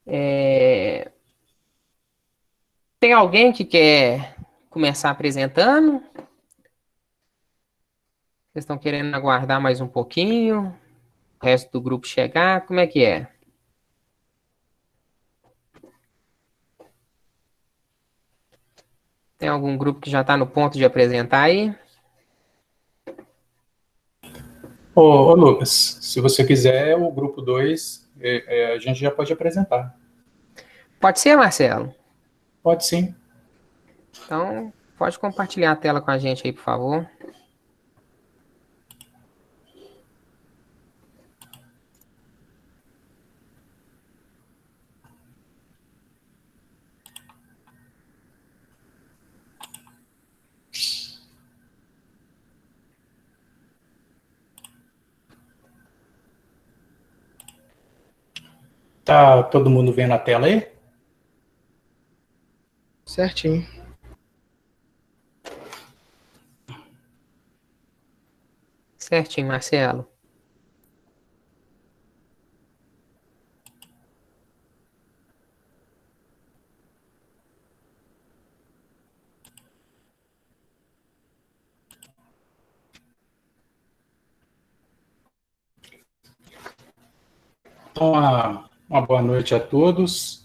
É, Tem alguém que quer começar apresentando? Vocês estão querendo aguardar mais um pouquinho? O resto do grupo chegar? Como é que é? Tem algum grupo que já está no ponto de apresentar aí? Ô, Lucas, se você quiser, o grupo 2 a gente já pode apresentar. Pode ser, Marcelo? Pode sim. Então, pode compartilhar a tela com a gente aí, por favor. Tá todo mundo vendo a tela aí? Certinho. Certinho, Marcelo. Então, uma boa noite a todos.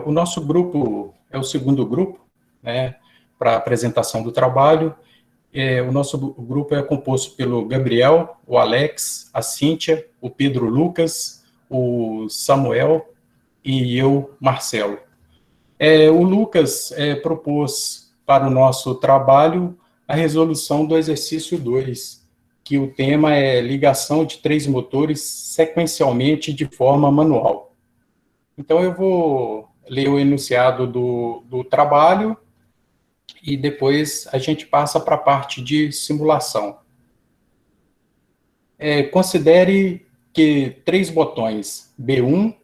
O nosso grupo é o segundo grupo, né, para a apresentação do trabalho. O nosso grupo é composto pelo Gabriel, o Alex, a Cíntia, o Pedro Lucas, o Samuel e eu, Marcelo. O Lucas propôs para o nosso trabalho a resolução do exercício 2, que o tema é ligação de três motores sequencialmente de forma manual. Então, eu vou ler o enunciado do trabalho e depois a gente passa para a parte de simulação. Considere que três botões B1,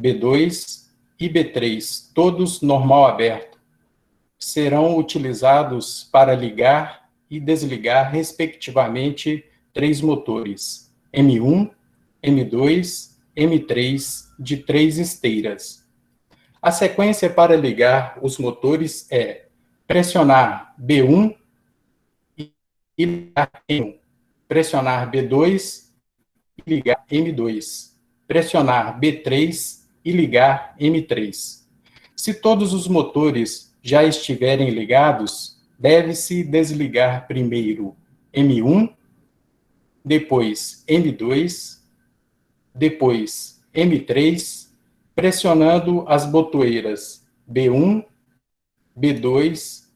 B2 e B3, todos normal aberto, serão utilizados para ligar e desligar, respectivamente, três motores, M1, M2, M3, de três esteiras. A sequência para ligar os motores é pressionar B1 e ligar M1, pressionar B2 e ligar M2, pressionar B3 e ligar M3. Se todos os motores já estiverem ligados, deve-se desligar primeiro M1, depois M2, depois M3, pressionando as botoeiras B1, B2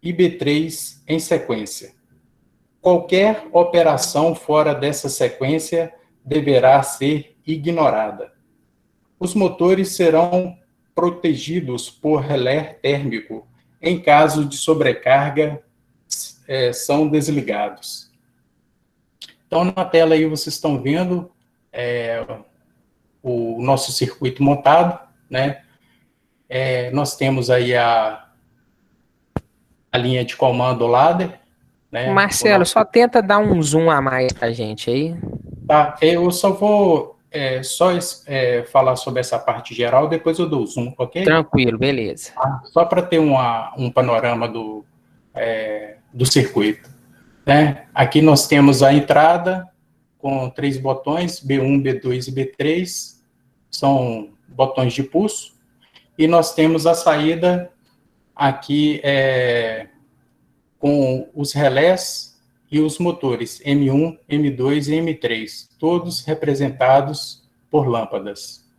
e B3 em sequência. Qualquer operação fora dessa sequência deverá ser ignorada. Os motores serão protegidos por relé térmico. Em caso de sobrecarga, são desligados. Então, na tela aí vocês estão vendo o nosso circuito montado, né? Nós temos aí a linha de comando ladder, né? Marcelo, só tenta dar um zoom a mais pra gente aí. Tá, eu só vou falar sobre essa parte geral, depois eu dou o zoom, ok? Tranquilo, beleza. Só para ter um panorama do circuito. Né? Aqui nós temos a entrada com três botões, B1, B2 e B3, são botões de pulso, e nós temos a saída aqui com os relés e os motores M1, M2 e M3, todos representados por lâmpadas.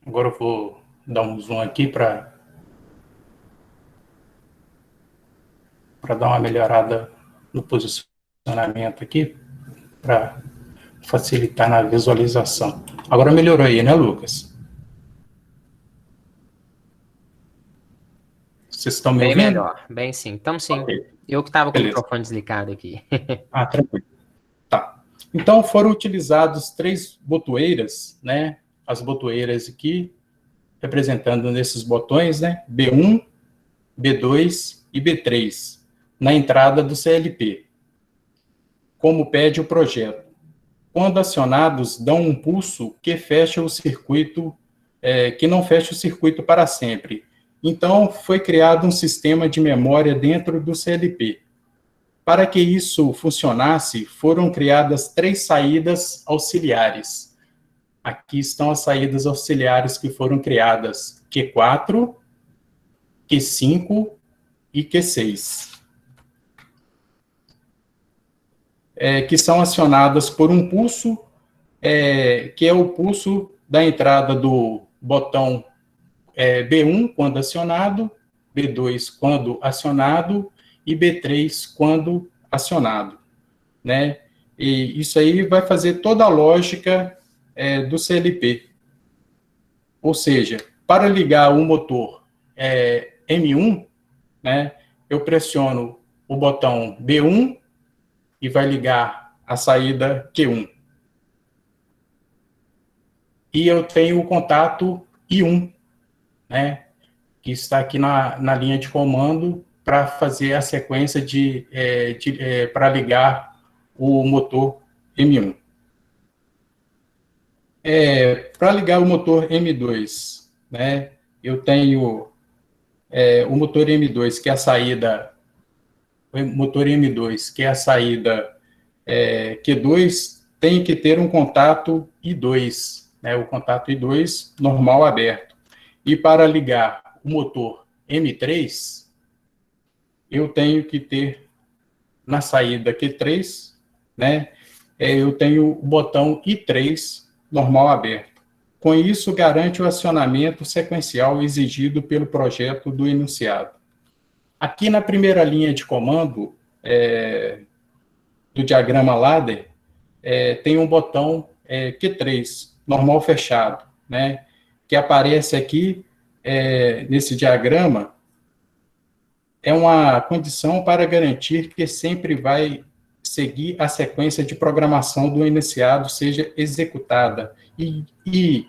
Agora eu vou dar um zoom aqui para dar uma melhorada no posicionamento aqui, para facilitar na visualização. Agora melhorou aí, né, Lucas? Vocês estão me Bem ouvindo? melhor, bem sim. Então sim. Ok. Eu que estava com o Beleza. microfone desligado aqui. Tranquilo. Tá. Então, foram utilizados três botoeiras, né? As botoeiras aqui, representando nesses botões, né? B1, B2 e B3, na entrada do CLP, como pede o projeto. quando acionados, dão um pulso que fecha o circuito, que não fecha o circuito para sempre. Então, foi criado um sistema de memória dentro do CLP. Para que isso funcionasse, foram criadas 3 saídas auxiliares. Aqui estão as saídas auxiliares que foram criadas: Q4, Q5 e Q6. Que são acionadas por um pulso, que é o pulso da entrada do botão B1 quando acionado, B2 quando acionado e B3 quando acionado, né? E isso aí vai fazer toda a lógica do CLP. Ou seja, para ligar o motor M1, né, eu pressiono o botão B1 e vai ligar a saída Q1. E eu tenho o contato I1, né, que está aqui na linha de comando para fazer a sequência para ligar o motor M1. Para ligar o motor M2, né, eu tenho o motor M2, que é a saída, Q2, tem que ter um contato I2, né, o contato I2 normal aberto. E para ligar o motor M3, eu tenho que ter na saída Q3, né, eu tenho o botão I3 normal aberto. Com isso, garante o acionamento sequencial exigido pelo projeto do enunciado. Aqui na primeira linha de comando do diagrama ladder, tem um botão Q3, normal fechado, né, que aparece aqui nesse diagrama. É uma condição para garantir que sempre vai seguir a sequência de programação do enunciado seja executada e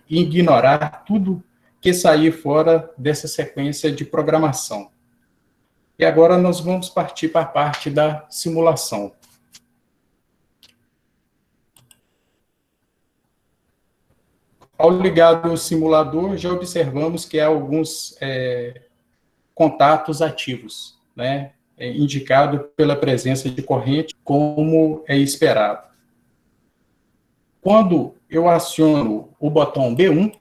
ignorar tudo que sair fora dessa sequência de programação. E agora nós vamos partir para a parte da simulação. Ao ligar o simulador, já observamos que há alguns contatos ativos, né, indicado pela presença de corrente, como é esperado. Quando eu aciono o botão B1,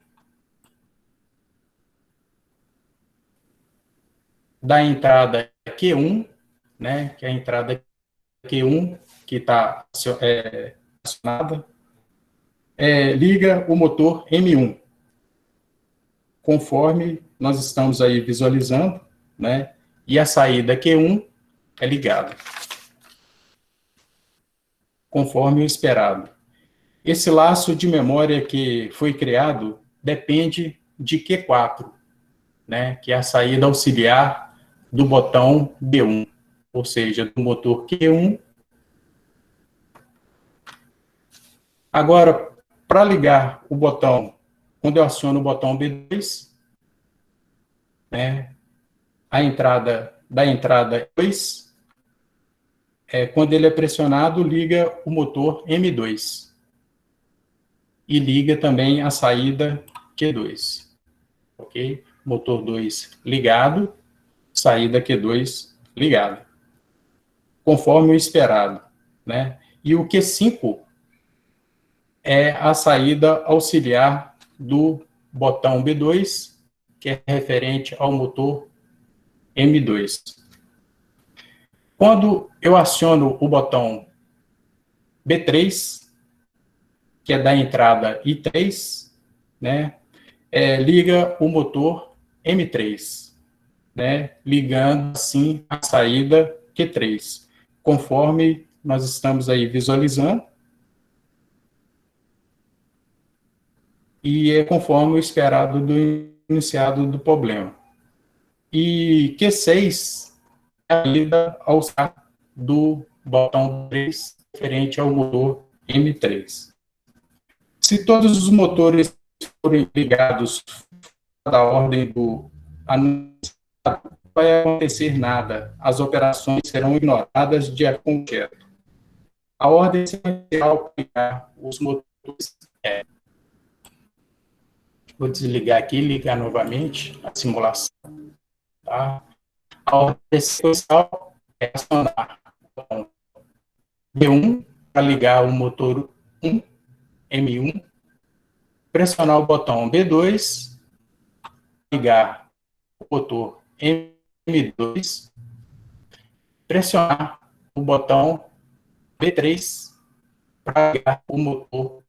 da entrada Q1, né, que é a entrada Q1, que está acionada, liga o motor M1, conforme nós estamos aí visualizando, né, e a saída Q1 é ligada, conforme o esperado. Esse laço de memória que foi criado depende de Q4, né, que é a saída auxiliar do botão B1, ou seja, do motor Q1. Agora, para ligar o botão, quando eu aciono o botão B2, né, da entrada 2, quando ele é pressionado, liga o motor M2. E liga também a saída Q2. Ok? Motor 2 ligado, saída Q2 ligada. Conforme o esperado, né? E o Q5 é a saída auxiliar do botão B2, que é referente ao motor M2. Quando eu aciono o botão B3, que é da entrada I3, né, liga o motor M3, né, ligando assim a saída Q3, conforme nós estamos aí visualizando, e é conforme o esperado do iniciado do problema. E Q6 é a saída auxiliar do botão 3, referente ao motor M3. Se todos os motores forem ligados da ordem do anunciado, não vai acontecer nada. As operações serão ignoradas de acordo com o projeto. A ordem sequencial para ligar os motores é... Vou desligar aqui e ligar novamente a simulação. Tá? A ordem sequencial é acionar o botão B1 para ligar o motor 1, M1, pressionar o botão B2, ligar o motor M2, pressionar o botão B3 para ligar o motor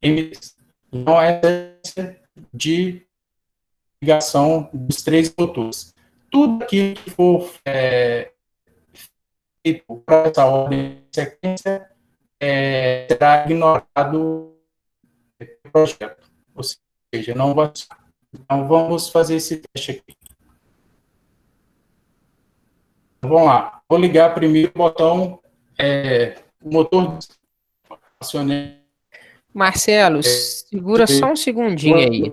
M3. Então, essa é de ligação dos três motores. Tudo aquilo que for feito para essa ordem de sequência será ignorado no projeto. Ou seja, não vai. Então, vamos fazer esse teste aqui. Vamos lá. Vou ligar primeiro o botão, o motor. Acionei. Marcelo, segura só um segundinho aí.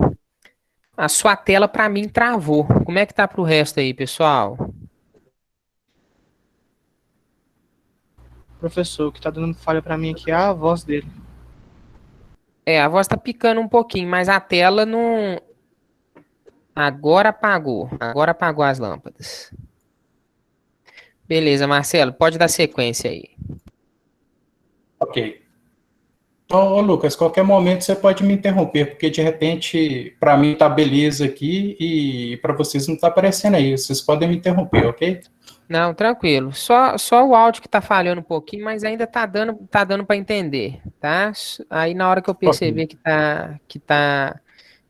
A sua tela, para mim, travou. Como é que tá pro resto aí, pessoal? Professor, o que tá dando falha para mim aqui é a voz dele. A voz tá picando um pouquinho, mas a tela não... Agora apagou. Agora apagou as lâmpadas. Beleza, Marcelo, pode dar sequência aí. Ok. Então, Lucas, qualquer momento você pode me interromper, porque de repente, para mim tá beleza aqui e para vocês não tá aparecendo aí. Vocês podem me interromper, ok? Não, tranquilo. Só o áudio que tá falhando um pouquinho, mas ainda tá dando para entender, tá? Aí na hora que eu perceber Ok. que tá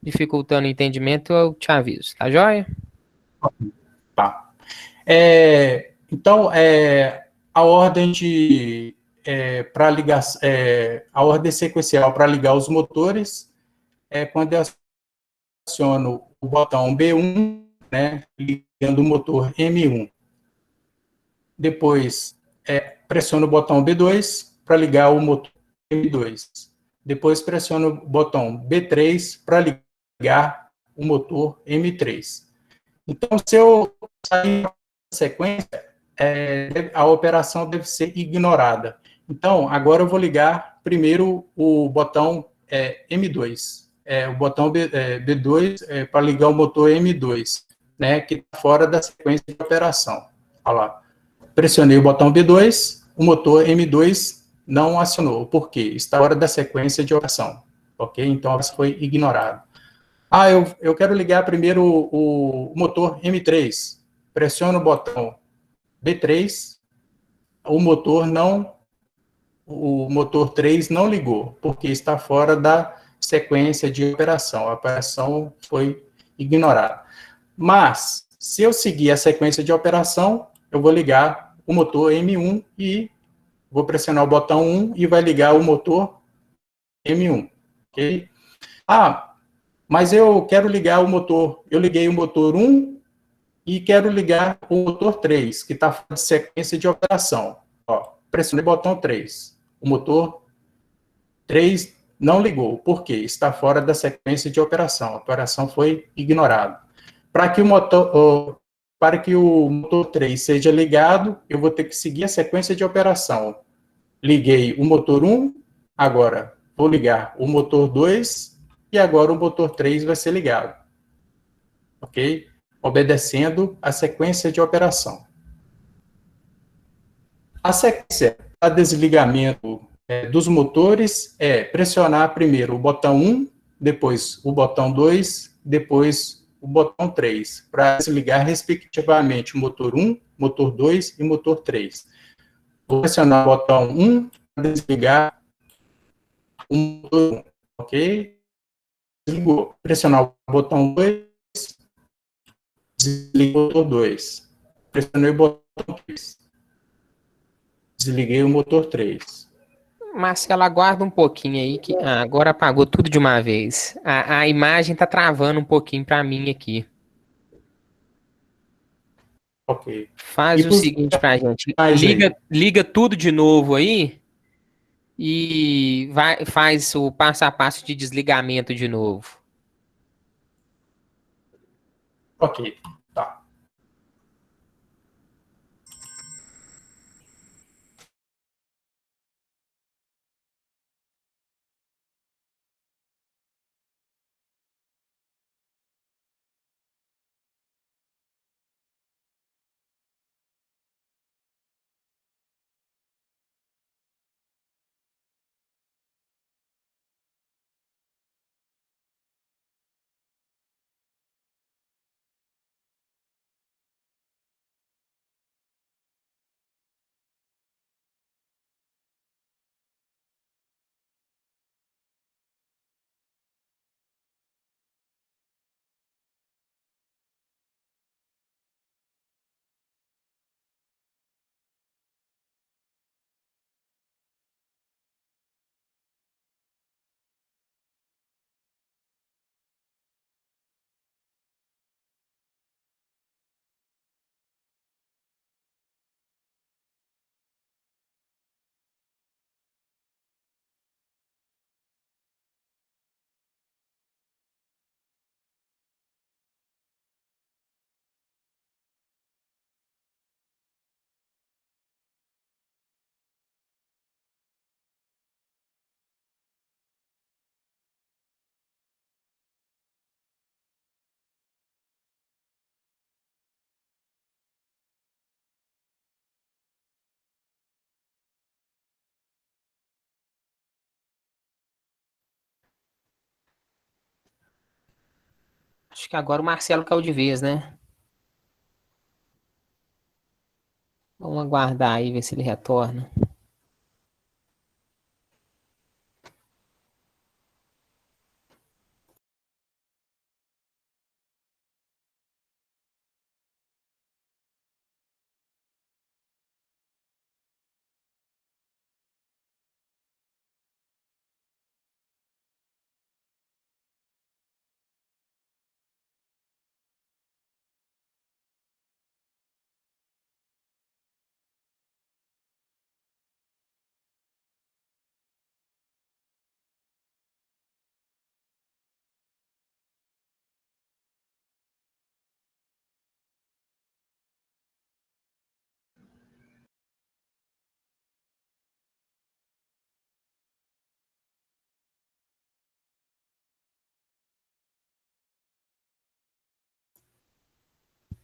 dificultando o entendimento, eu te aviso, tá joia? Tá. Então, a ordem de para ligar, a ordem sequencial para ligar os motores é quando eu aciono o botão B1, né, ligando o motor M1. Depois, pressiono o botão B2 para ligar o motor M2. Depois, pressiono o botão B3 para ligar o motor M3. Então, se eu sair da sequência, a operação deve ser ignorada. Então, agora eu vou ligar primeiro o botão M2. O botão B2 para ligar o motor M2, né, que está fora da sequência de operação. Olha lá. Pressionei o botão B2, o motor M2 não acionou. Por quê? Está fora da sequência de operação. Ok? Então, isso foi ignorado. Eu quero ligar primeiro o motor M3. Pressiono o botão B3, o motor 3 não ligou, porque está fora da sequência de operação. A operação foi ignorada. Mas, se eu seguir a sequência de operação, eu vou ligar o motor M1 e vou pressionar o botão 1 e vai ligar o motor M1. Ok? Mas eu quero ligar o motor. Eu liguei o motor 1 e quero ligar o motor 3, que está fora de sequência de operação. Pressionei o botão 3. O motor 3 não ligou. Por quê? Está fora da sequência de operação. A operação foi ignorada. Para que o motor 3 seja ligado, eu vou ter que seguir a sequência de operação. Liguei o motor 1, agora vou ligar o motor 2 e agora o motor 3 vai ser ligado. Ok? Obedecendo a sequência de operação. A sequência para desligamento dos motores é pressionar primeiro o botão 1, depois o botão 2, depois o botão 3, para desligar respectivamente o motor 1, motor 2 e motor 3. Vou pressionar o botão 1 para desligar o motor 1, ok? Desligou. Pressionar o botão 2, desliguei o motor 2. Pressionei o botão 3. Desliguei o motor 3. Marcelo, aguarda um pouquinho aí, que agora apagou tudo de uma vez. A imagem tá travando um pouquinho para mim aqui. Ok. Faz o seguinte pra gente. Liga tudo de novo aí e faz o passo a passo de desligamento de novo. Ok. Acho que agora o Marcelo caiu de vez, né? Vamos aguardar aí, ver se ele retorna.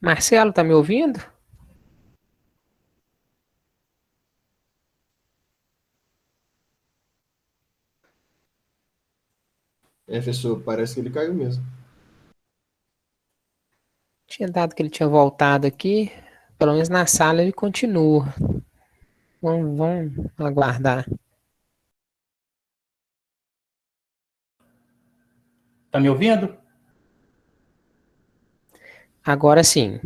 Marcelo, tá me ouvindo? Professor, parece que ele caiu mesmo. Tinha dado que ele tinha voltado aqui. Pelo menos na sala ele continua. Vamos aguardar. Tá me ouvindo? Agora sim.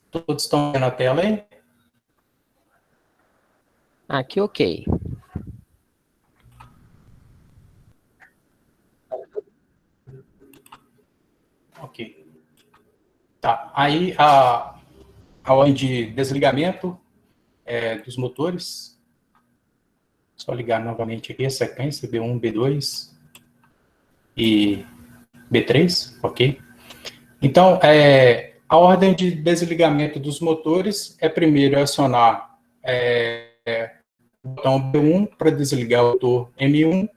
Todos estão vendo a tela aí? Aqui, ok. Ok. Tá. Aí a ordem de desligamento dos motores. Só ligar novamente aqui a sequência B1, B2 e B3, ok? Então, a ordem de desligamento dos motores é primeiro acionar o botão B1 para desligar o motor M1,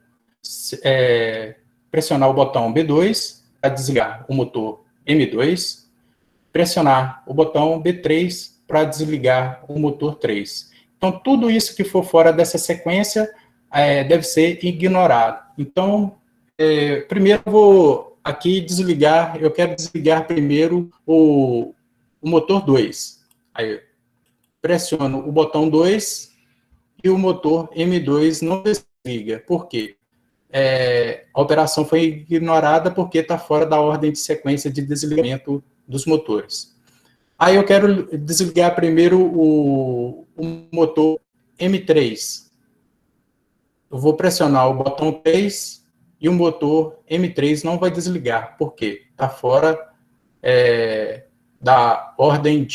pressionar o botão B2 para desligar o motor M2, pressionar o botão B3 para desligar o motor 3. Então, tudo isso que for fora dessa sequência deve ser ignorado. Então, primeiro eu vou aqui desligar, eu quero desligar primeiro o motor 2. Aí, pressiono o botão 2 e o motor M2 não desliga. Por quê? A operação foi ignorada porque está fora da ordem de sequência de desligamento dos motores. Aí eu quero desligar primeiro o motor M3. Eu vou pressionar o botão 3 e o motor M3 não vai desligar. Por quê? Está fora da ordem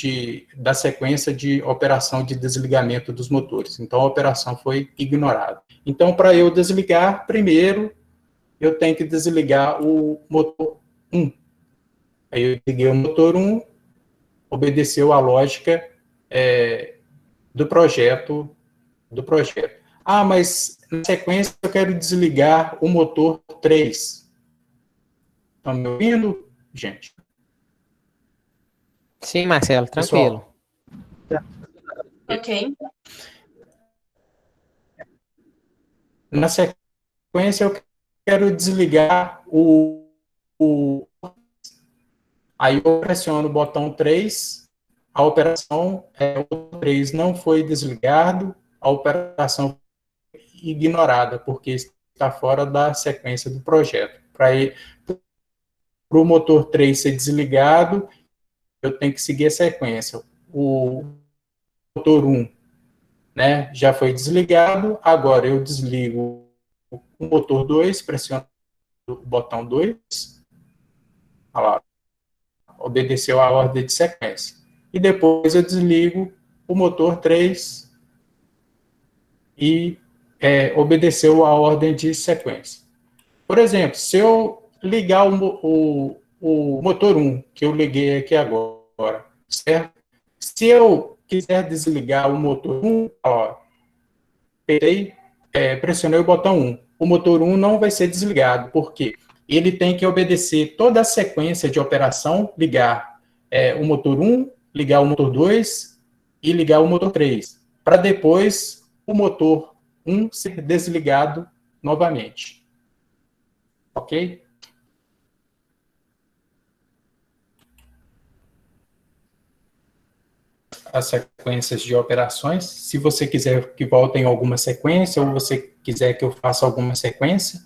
da sequência de operação de desligamento dos motores. Então, a operação foi ignorada. Então, para eu desligar, primeiro, eu tenho que desligar o motor 1. Aí eu desliguei o motor 1, obedeceu a lógica do projeto. Ah, mas na sequência eu quero desligar o motor 3. Estão me ouvindo, gente? Sim, Marcelo, tranquilo. Pessoal, Ok. na sequência eu quero desligar aí eu pressiono o botão 3, a operação, o 3 não foi desligado, a operação ignorada, porque está fora da sequência do projeto. Para o motor 3 ser desligado, eu tenho que seguir a sequência. O motor 1, né, já foi desligado, agora eu desligo o motor 2, pressiono o botão 2, olha lá, obedeceu a ordem de sequência. E depois eu desligo o motor 3 e obedeceu a ordem de sequência. Por exemplo, se eu ligar o motor 1, que eu liguei aqui agora, certo? Se eu quiser desligar o motor 1, ó, pressionei o botão 1. O motor 1 não vai ser desligado, porque ele tem que obedecer toda a sequência de operação, ligar o motor 1, ligar o motor 2 e ligar o motor 3, para depois o motor 1 ser desligado novamente. Ok? As sequências de operações. Se você quiser que volte em alguma sequência, ou você quiser que eu faça alguma sequência,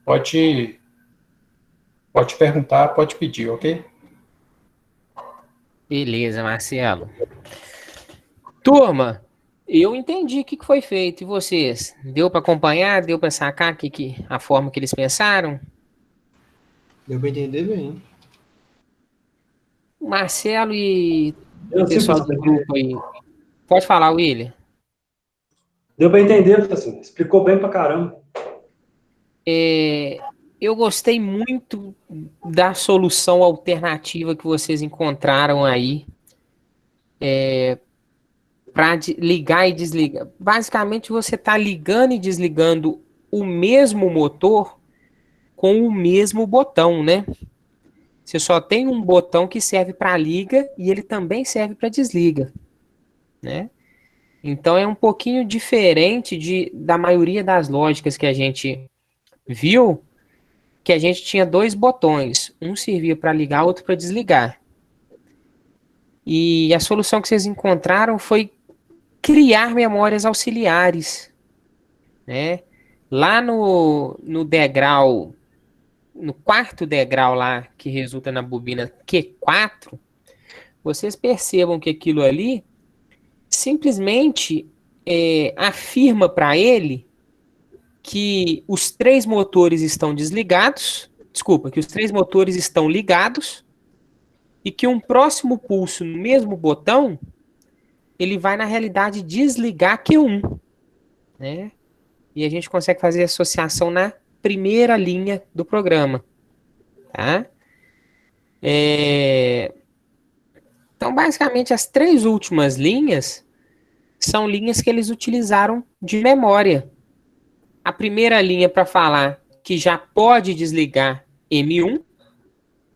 pode perguntar, pode pedir, ok? Beleza, Marcelo. Turma, eu entendi o que foi feito. E vocês? Deu para acompanhar? Deu para sacar a forma que eles pensaram? Deu para entender bem. O Marcelo e o Deu sim, pessoal do professor. grupo aí. Pode falar, William. Deu para entender, professor. Explicou bem pra caramba. Eu gostei muito da solução alternativa que vocês encontraram aí para ligar e desligar. Basicamente, você está ligando e desligando o mesmo motor com o mesmo botão, né? Você só tem um botão que serve para liga e ele também serve para desliga, né? Então é um pouquinho diferente da maioria das lógicas que a gente viu, que a gente tinha dois botões, um servia para ligar, outro para desligar. E a solução que vocês encontraram foi criar memórias auxiliares, né? Lá no degrau, no quarto degrau lá, que resulta na bobina Q4, vocês percebam que aquilo ali simplesmente afirma para ele que os três motores estão desligados, que os três motores estão ligados e que um próximo pulso no mesmo botão, ele vai na realidade desligar Q1, né? E a gente consegue fazer associação na primeira linha do programa, tá? Então, basicamente, as três últimas linhas são linhas que eles utilizaram de memória. A primeira linha para falar que já pode desligar M1,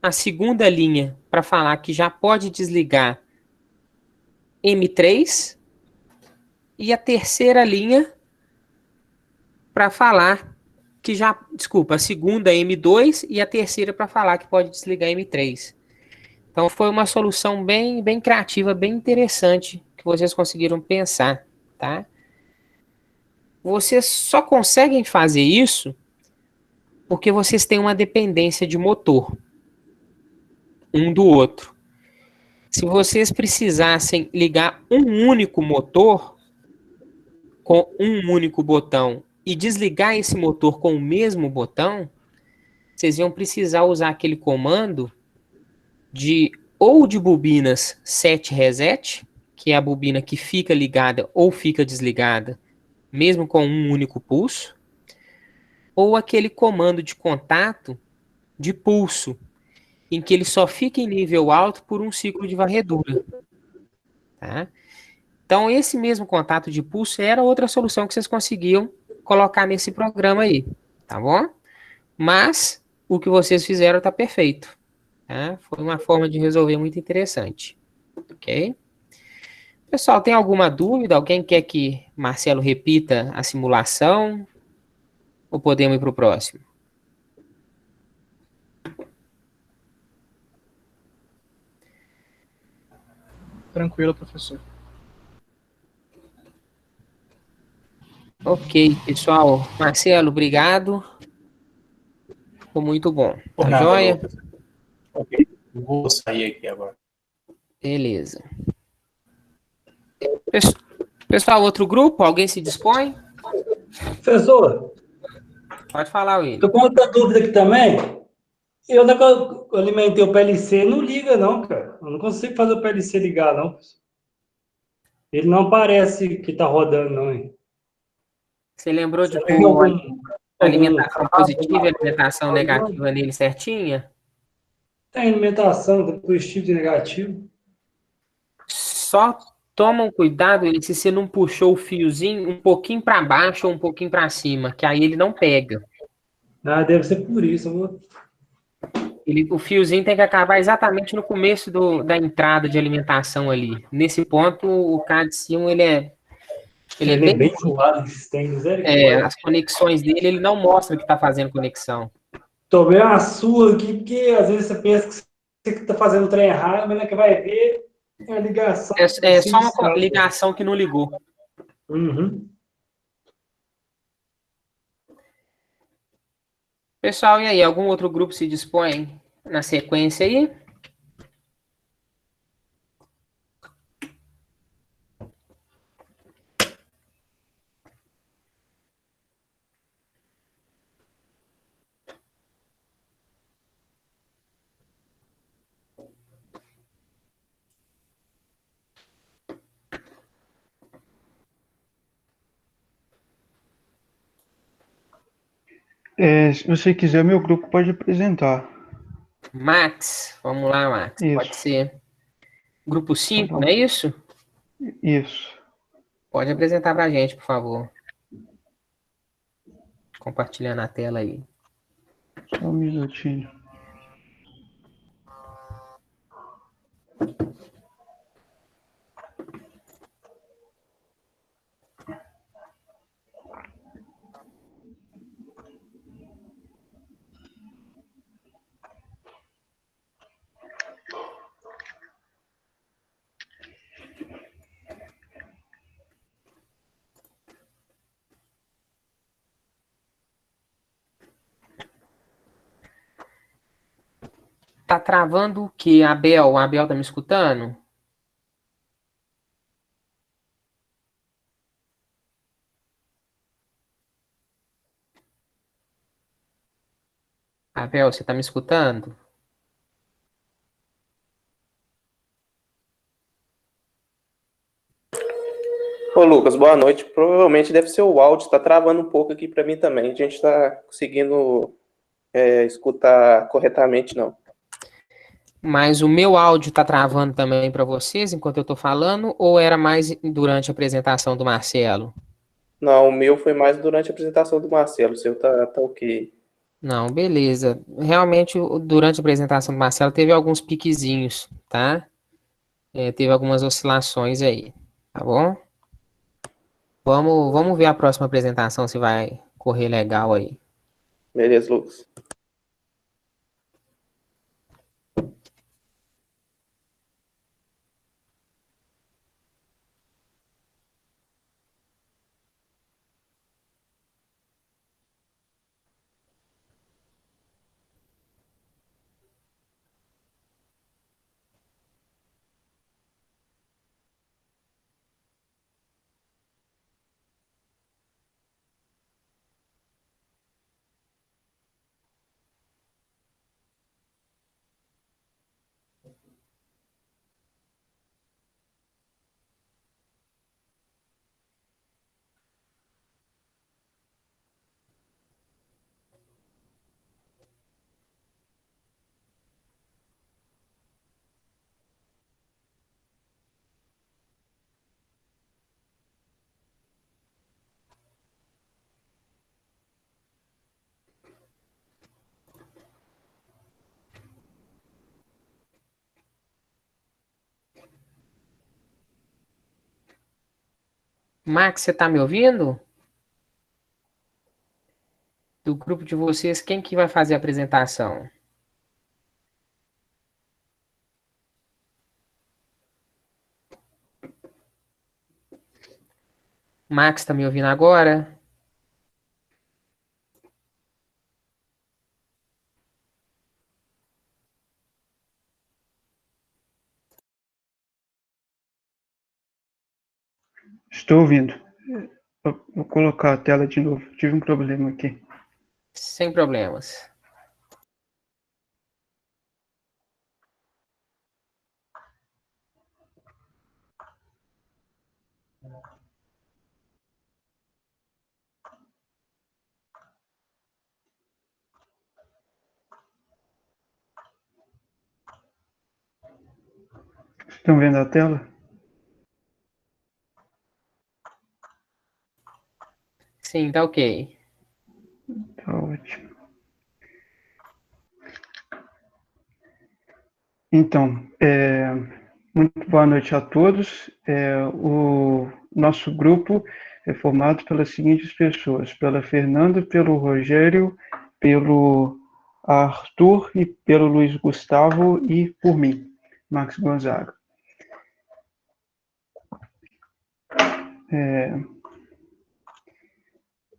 a segunda linha para falar que já pode desligar M3 e a terceira linha para falar que já, a segunda M2 e a terceira para falar que pode desligar M3. Então foi uma solução bem, bem criativa, bem interessante que vocês conseguiram pensar, tá? Vocês só conseguem fazer isso porque vocês têm uma dependência de motor um do outro. Se vocês precisassem ligar um único motor com um único botão e desligar esse motor com o mesmo botão, vocês iam precisar usar aquele comando ou de bobinas set reset, que é a bobina que fica ligada ou fica desligada, mesmo com um único pulso, ou aquele comando de contato de pulso, em que ele só fica em nível alto por um ciclo de varredura. Tá? Então, esse mesmo contato de pulso era outra solução que vocês conseguiam colocar nesse programa aí, tá bom? Mas o que vocês fizeram está perfeito. Tá? Foi uma forma de resolver muito interessante. Ok? Pessoal, tem alguma dúvida? Alguém quer que Marcelo repita a simulação? Ou podemos ir para o próximo? Tranquilo, professor. Ok, pessoal. Marcelo, obrigado. Foi muito bom. Por Tá nada, joia? Lucas. Ok, eu vou sair aqui agora. Beleza. Pes- Pessoal, outro grupo? Alguém se dispõe? Professor, Pode falar, tô William. com outra dúvida aqui também. Eu, na que eu alimentei o PLC, não liga, não, cara. Eu não consigo fazer o PLC ligar, não. Ele não parece que tá rodando, não, hein? Você lembrou de Será que tem pôr algum alimentação cabo, positiva e alguma coisa que tá alimentação causando? negativa nele certinha? Tem alimentação, tem positivo e negativo. Só tomam cuidado se você não puxou o fiozinho um pouquinho para baixo ou um pouquinho para cima, que aí ele não pega. Ah, deve ser por isso. O fiozinho tem que acabar exatamente no começo da entrada de alimentação ali. Nesse ponto, o cadicium ele é Ele é bem. bem zoado, esses tem misericórdia. As conexões dele, ele não mostra que está fazendo conexão. Tomei uma sua aqui, porque às vezes você pensa que você está fazendo o trem errado, mas na que vai ver é a ligação É se só uma inicial. ligação que não ligou. Uhum. Pessoal, e aí? Algum outro grupo se dispõe na sequência aí? Se você quiser, meu grupo pode apresentar. Max, vamos lá, Max. Pode Isso, ser. Grupo pode 5, dar não é isso? isso. Pode apresentar para a gente, por favor. Compartilhando a tela aí. Só um minutinho. Tá travando o quê, Abel? O Abel tá me escutando? Abel, você tá me escutando? Ô Lucas, boa noite. Provavelmente deve ser o áudio, está travando um pouco aqui para mim também. A gente está conseguindo escutar corretamente, não. Mas o meu áudio tá travando também para vocês enquanto eu tô falando, ou era mais durante a apresentação do Marcelo? Não, o meu foi mais durante a apresentação do Marcelo, o seu tá ok. Não, beleza. Realmente, durante a apresentação do Marcelo, teve alguns piquezinhos, tá? Teve algumas oscilações aí, tá bom? Vamos ver a próxima apresentação se vai correr legal aí. Beleza, Lucas. Max, você tá me ouvindo? Do grupo de vocês, quem que vai fazer a apresentação? Max, tá me ouvindo agora? Estou ouvindo. Vou colocar a tela de novo. Tive um problema aqui. Sem problemas. Estão vendo a tela? Sim, tá ok. Tá ótimo. Então, muito boa noite a todos. O nosso grupo é formado pelas seguintes pessoas: pela Fernanda, pelo Rogério, pelo Arthur e pelo Luiz Gustavo e por mim, Max Gonzaga.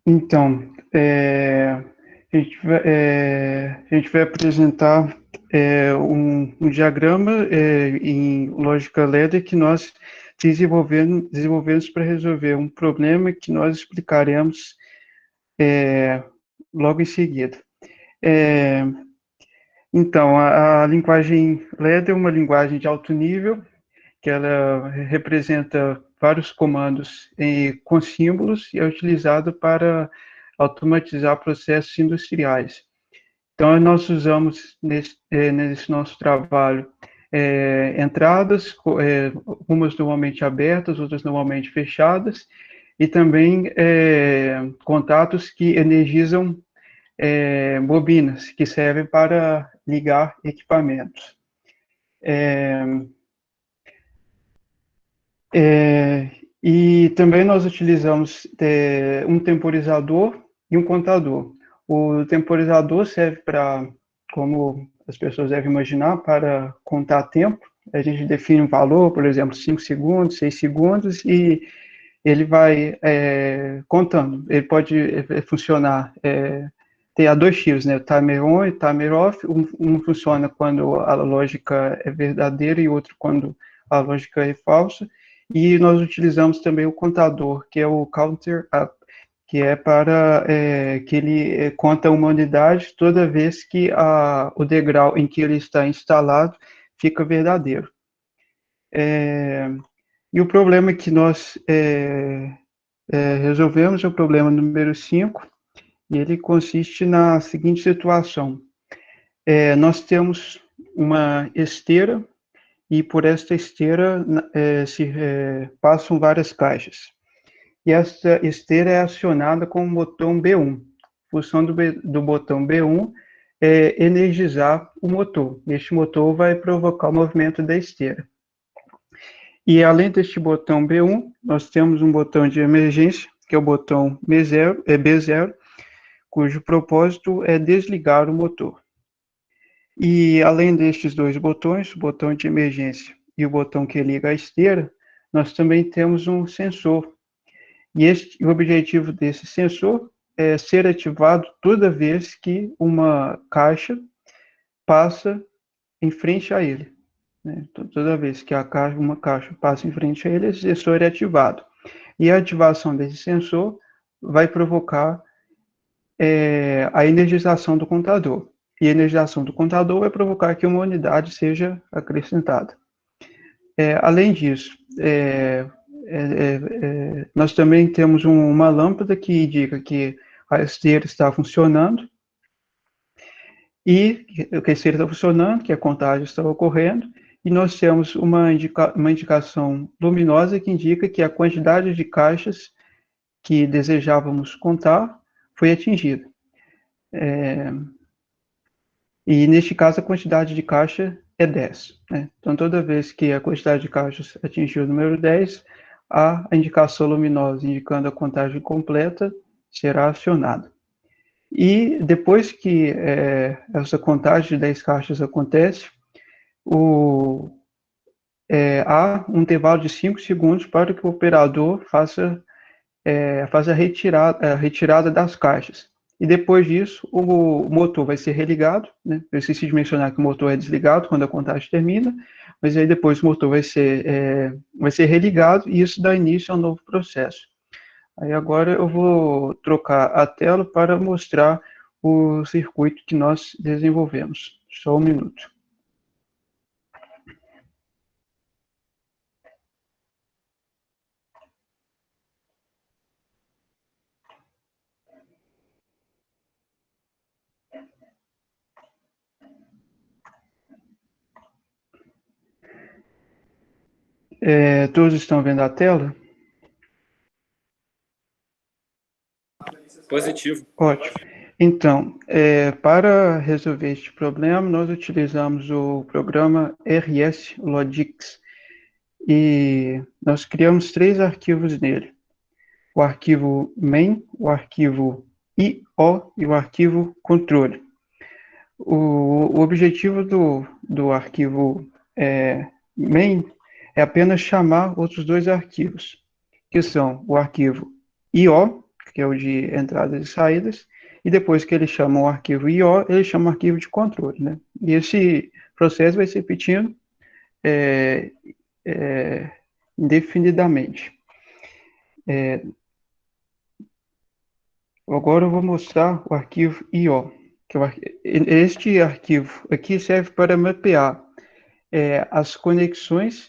Então, a gente vai apresentar um diagrama em lógica ladder que nós desenvolvemos para resolver um problema que nós explicaremos logo em seguida. Então, a linguagem ladder é uma linguagem de alto nível, que ela representa vários comandos com símbolos e é utilizada para automatizar processos industriais. Então, nós usamos nesse nosso trabalho entradas, umas normalmente abertas, outras normalmente fechadas, e também contatos que energizam bobinas, que servem para ligar equipamentos. E também nós utilizamos um temporizador e um contador. O temporizador serve para, como as pessoas devem imaginar, para contar tempo. A gente define um valor, por exemplo, 5 segundos, 6 segundos, e ele vai contando. Ele pode funcionar, tem dois tipos, né? Timer on e timer off. Um funciona quando a lógica é verdadeira e outro quando a lógica é falsa. E nós utilizamos também o contador, que é o counter up, que é para que ele conta uma unidade toda vez que o degrau em que ele está instalado fica verdadeiro. E o problema que nós resolvemos é o problema número 5, e ele consiste na seguinte situação. Nós temos uma esteira, e por esta esteira passam várias caixas. E esta esteira é acionada com o botão B1. A função do botão B1 é energizar o motor. Este motor vai provocar o movimento da esteira. E além deste botão B1, nós temos um botão de emergência, que é o botão B0, cujo propósito é desligar o motor. E além destes dois botões, o botão de emergência e o botão que liga a esteira, nós também temos um sensor. E o objetivo desse sensor é ser ativado toda vez que uma caixa passa em frente a ele. Né? Toda vez que uma caixa passa em frente a ele, esse sensor é ativado. E a ativação desse sensor vai provocar a energização do contador. E a energização do contador vai provocar que uma unidade seja acrescentada. Além disso, nós também temos uma lâmpada que indica que a esteira está funcionando, e que a esteira está funcionando, que a contagem está ocorrendo, e nós temos uma indicação luminosa que indica que a quantidade de caixas que desejávamos contar foi atingida. E, neste caso, a quantidade de caixa é 10. Né? Então, toda vez que a quantidade de caixas atingiu o número 10, a indicação luminosa indicando a contagem completa será acionada. E depois que essa contagem de 10 caixas acontece, há um intervalo de 5 segundos para que o operador faça a retirada das caixas. e depois disso o motor vai ser religado, né? Eu esqueci de mencionar que o motor é desligado quando a contagem termina, mas aí depois o motor vai ser religado e isso dá início a um novo processo. Aí agora eu vou trocar a tela para mostrar o circuito que nós desenvolvemos. Só um minuto. Todos estão vendo a tela? Positivo. Ótimo. Então, para resolver este problema, nós utilizamos o programa RS Logix e nós criamos 3 arquivos nele. O arquivo main, o arquivo IO e o arquivo controle. O objetivo do arquivo main é apenas chamar outros 2 arquivos, que são o arquivo IO, que é o de entradas e saídas, e depois que ele chama o arquivo IO, ele chama o arquivo de controle, né? E esse processo vai se repetindo indefinidamente. Agora eu vou mostrar o arquivo IO. Este arquivo aqui serve para mapear as conexões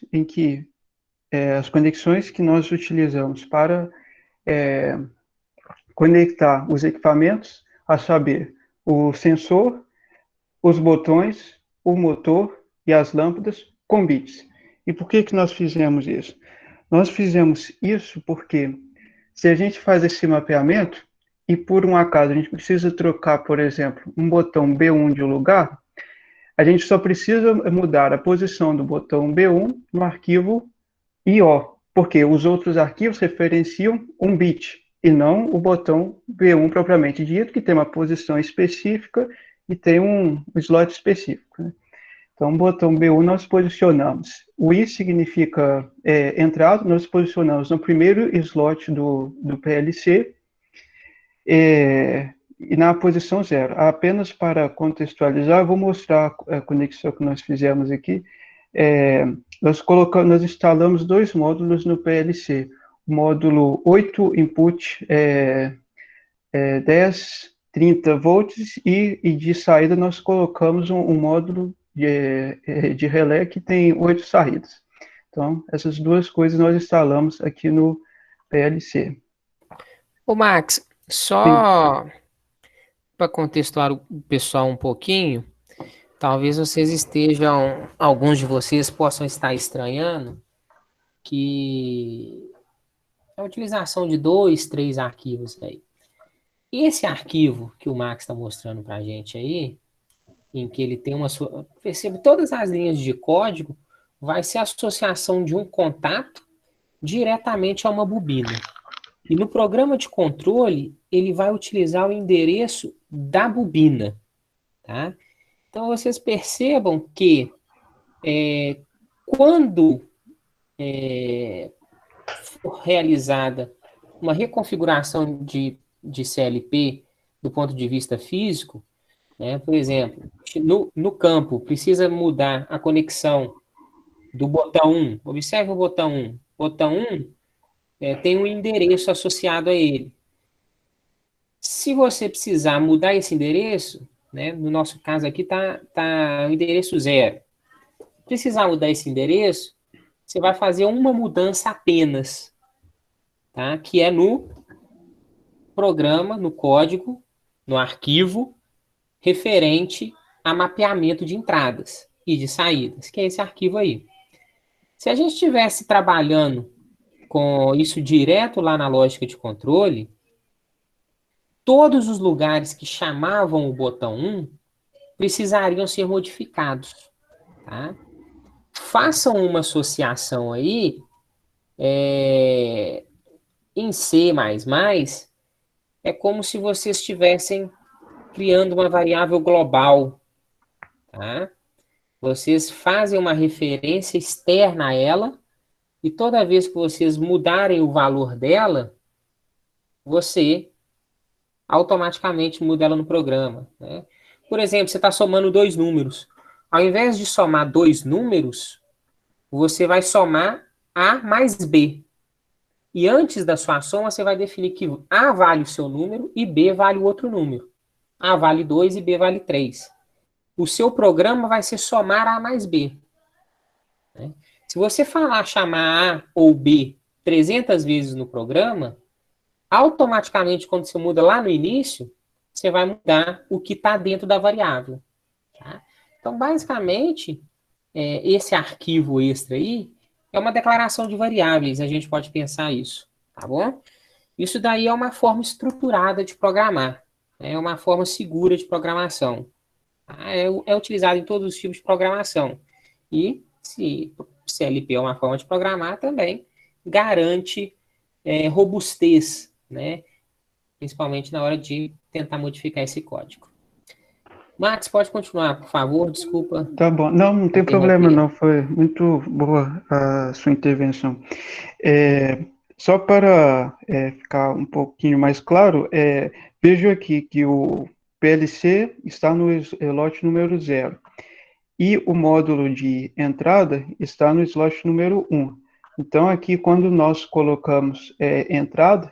que nós utilizamos para conectar os equipamentos, a saber, o sensor, os botões, o motor e as lâmpadas com bits. E por que nós fizemos isso? Nós fizemos isso porque se a gente faz esse mapeamento e por um acaso a gente precisa trocar, por exemplo, um botão B1 de lugar, a gente só precisa mudar a posição do botão B1 no arquivo IO, porque os outros arquivos referenciam um bit e não o botão B1 propriamente dito, que tem uma posição específica e tem um slot específico, né? Então, o botão B1 nós posicionamos. O I significa entrada, nós posicionamos no primeiro slot do PLC e na posição 0. Apenas para contextualizar, eu vou mostrar a conexão que nós fizemos aqui. Nós instalamos 2 módulos no PLC. O módulo 8 input 10, 30 volts e de saída nós colocamos um módulo de relé que tem 8 saídas. Então, essas 2 coisas nós instalamos aqui no PLC. Ô, Max, só para contextualizar o pessoal um pouquinho, talvez alguns de vocês possam estar estranhando que a utilização de 2, 3 arquivos aí. E esse arquivo que o Max está mostrando para a gente aí, em que ele tem percebe todas as linhas de código, vai ser a associação de um contato diretamente a uma bobina. E no programa de controle, ele vai utilizar o endereço da bobina, tá? Então, vocês percebam que quando for realizada uma reconfiguração de CLP do ponto de vista físico, né? Por exemplo, no campo, precisa mudar a conexão do botão 1. Observe o botão 1. Botão 1 tem um endereço associado a ele. Se você precisar mudar esse endereço, né? No nosso caso aqui tá o endereço 0. Precisar mudar esse endereço, você vai fazer uma mudança apenas, tá? Que é no programa, no código, no arquivo referente a mapeamento de entradas e de saídas, que é esse arquivo aí. Se a gente estivesse trabalhando com isso direto lá na lógica de controle, todos os lugares que chamavam o botão 1 precisariam ser modificados, tá? Façam uma associação aí em C++, é como se vocês estivessem criando uma variável global, tá? Vocês fazem uma referência externa a ela e toda vez que vocês mudarem o valor dela, você automaticamente muda ela no programa, né? Por exemplo, você está somando dois números. Ao invés de somar dois números, você vai somar A mais B. E antes da sua soma, você vai definir que A vale o seu número e B vale o outro número. A vale 2 e B vale 3. O seu programa vai ser somar A mais B, né? Se você chamar A ou B 300 vezes no programa, automaticamente, quando você muda lá no início, você vai mudar o que está dentro da variável. Tá? Então, basicamente, esse arquivo extra aí é uma declaração de variáveis, a gente pode pensar isso, tá bom? Isso daí é uma forma estruturada de programar, né? É uma forma segura de programação. Tá? É utilizado em todos os tipos de programação. E se CLP é uma forma de programar, também garante robustez, né? Principalmente na hora de tentar modificar esse código. Max, pode continuar, por favor, desculpa. Tá bom. Não, não tem problema não, foi muito boa a sua intervenção. Só para ficar um pouquinho mais claro, vejo aqui que o PLC está no slot número 0 e o módulo de entrada está no slot número 1. Então, aqui, quando nós colocamos entrada,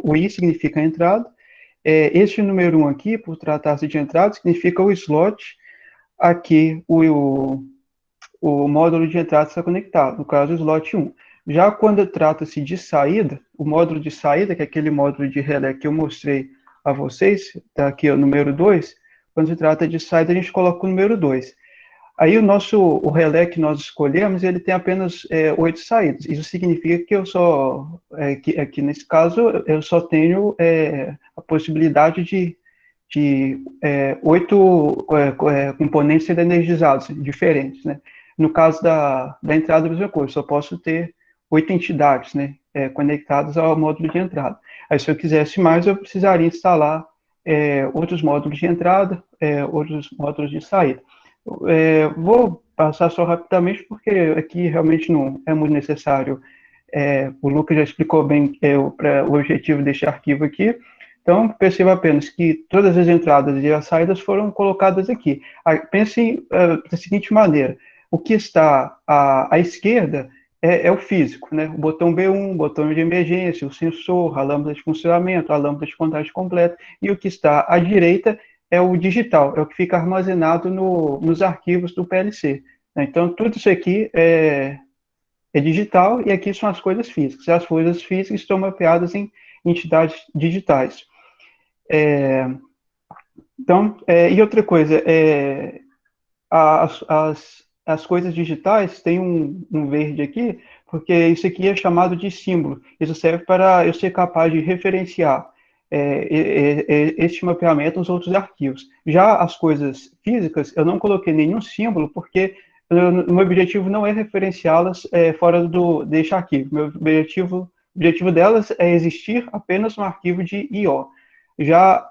o I significa entrada, este número 1 aqui, por tratar-se de entrada, significa o slot aqui, o módulo de entrada está conectado, no caso, o slot 1. Já quando trata-se de saída, o módulo de saída, que é aquele módulo de relé que eu mostrei a vocês, está aqui o número 2, quando se trata de saída, a gente coloca o número 2. Aí o relé que nós escolhemos, ele tem apenas 8 saídas. Isso significa que que nesse caso, eu só tenho a possibilidade de 8 componentes sendo energizados, diferentes, né? No caso da entrada, a mesma coisa, só posso ter 8 entidades, né, conectadas ao módulo de entrada. Aí, se eu quisesse mais, eu precisaria instalar outros módulos de entrada, outros módulos de saída. Vou passar só rapidamente, porque aqui realmente não é muito necessário. O Lucas já explicou bem o objetivo deste arquivo aqui. Então, perceba apenas que todas as entradas e as saídas foram colocadas aqui. Pense da seguinte maneira: o que está à esquerda é o físico, né? O botão B1, o botão de emergência, o sensor, a lâmpada de funcionamento, a lâmpada de contagem completa, e o que está à direita é o digital, é o que fica armazenado nos arquivos do PLC. Então, tudo isso aqui é digital, e aqui são as coisas físicas. E as coisas físicas estão mapeadas em entidades digitais. E outra coisa, as coisas digitais têm um verde aqui, porque isso aqui é chamado de símbolo. Isso serve para eu ser capaz de referenciar este mapeamento nos outros arquivos. Já as coisas físicas, eu não coloquei nenhum símbolo, porque o meu objetivo não é referenciá-las fora deste arquivo. Meu objetivo delas é existir apenas no arquivo de I/O. Já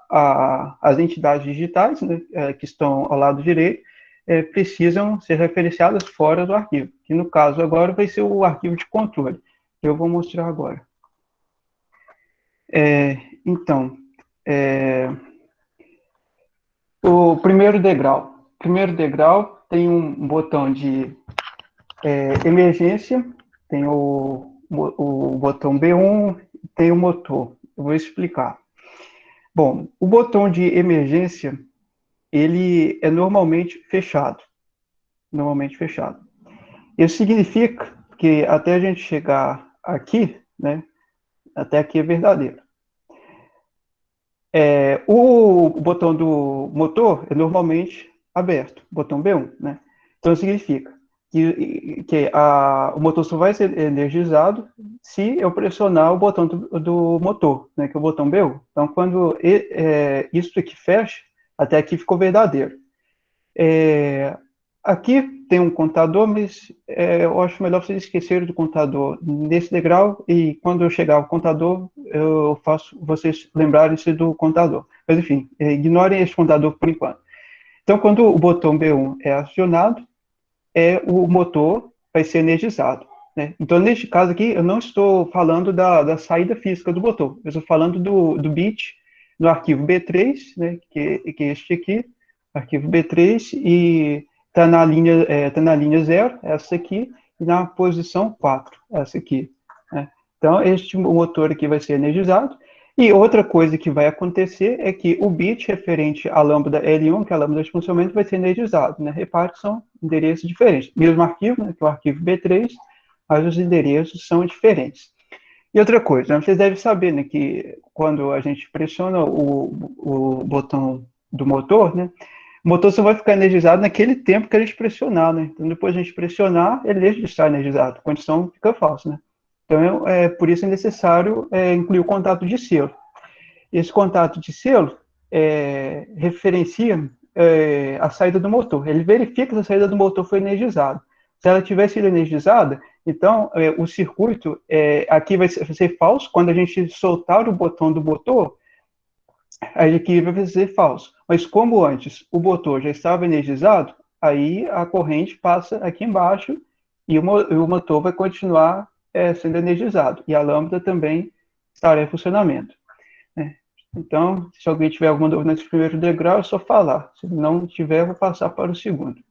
as entidades digitais, né, que estão ao lado direito, precisam ser referenciadas fora do arquivo, que no caso agora vai ser o arquivo de controle, que eu vou mostrar agora. Então, o primeiro degrau. O primeiro degrau tem um botão de emergência, tem o botão B1, tem o motor. Eu vou explicar. Bom, o botão de emergência, ele é normalmente fechado. Normalmente fechado. Isso significa que até a gente chegar aqui, né, até aqui é verdadeiro. O botão do motor é normalmente aberto, botão B1, né? Então significa que o motor só vai ser energizado se eu pressionar o botão do motor, né, que é o botão B1. Então, quando isso aqui fecha, até aqui ficou verdadeiro. Aqui tem um contador, mas eu acho melhor vocês esquecerem do contador nesse degrau, e quando eu chegar ao contador, eu faço vocês lembrarem-se do contador. Mas, enfim, ignorem esse contador por enquanto. Então, quando o botão B1 é acionado, o motor vai ser energizado. né? Então, neste caso aqui, eu não estou falando da saída física do motor, eu estou falando do bit no arquivo B3, né, que é este aqui, arquivo B3, e está na linha 0, essa aqui, e na posição 4, essa aqui, né? Então, este motor aqui vai ser energizado. E outra coisa que vai acontecer é que o bit referente à lambda L1, que é a lambda de funcionamento, vai ser energizado, né? Repare que são endereços diferentes. Mesmo arquivo, né, que é o arquivo B3, mas os endereços são diferentes. E outra coisa, né, vocês devem saber, né, que quando a gente pressiona o botão do motor, né, o motor só vai ficar energizado naquele tempo que a gente pressionar, né? Então, depois a gente pressionar, ele deixa de estar energizado, a condição fica falsa, né? Então, por isso é necessário incluir o contato de selo. Esse contato de selo referencia a saída do motor. Ele verifica se a saída do motor foi energizada. Se ela tiver sido energizada, então o circuito aqui vai ser falso. Quando a gente soltar o botão do motor, aqui vai ser falso. Mas como antes o motor já estava energizado, aí a corrente passa aqui embaixo e o motor vai continuar sendo energizado. E a lâmpada também estará em funcionamento, né? Então, se alguém tiver alguma dúvida nesse primeiro degrau, é só falar. Se não tiver, eu vou passar para o segundo.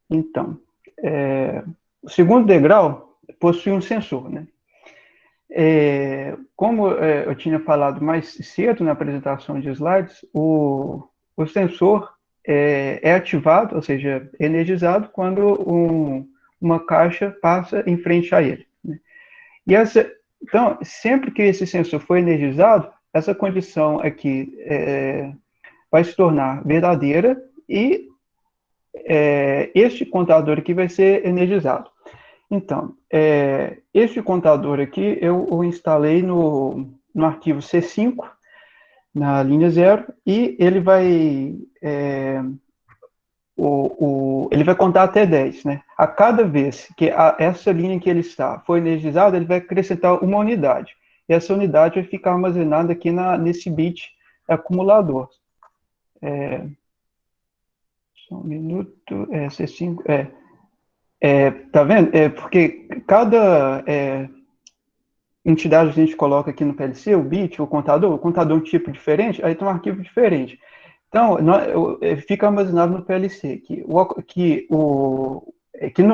Então, o segundo degrau possui um sensor, né? Como eu tinha falado mais cedo na apresentação de slides, o sensor é ativado, ou seja, energizado, quando uma caixa passa em frente a ele, né? E então, sempre que esse sensor for energizado, essa condição aqui vai se tornar verdadeira e este contador aqui vai ser energizado. Então, este contador aqui eu o instalei no arquivo C5, na linha 0, e ele vai ele vai contar até 10, né? A cada vez que essa linha em que ele está for energizada, ele vai acrescentar uma unidade. E essa unidade vai ficar armazenada aqui nesse bit acumulador. Só um minuto. C5. Tá vendo? Porque cada entidade que a gente coloca aqui no PLC, o bit, o contador é um tipo diferente, aí tem um arquivo diferente. Então, fica armazenado no PLC,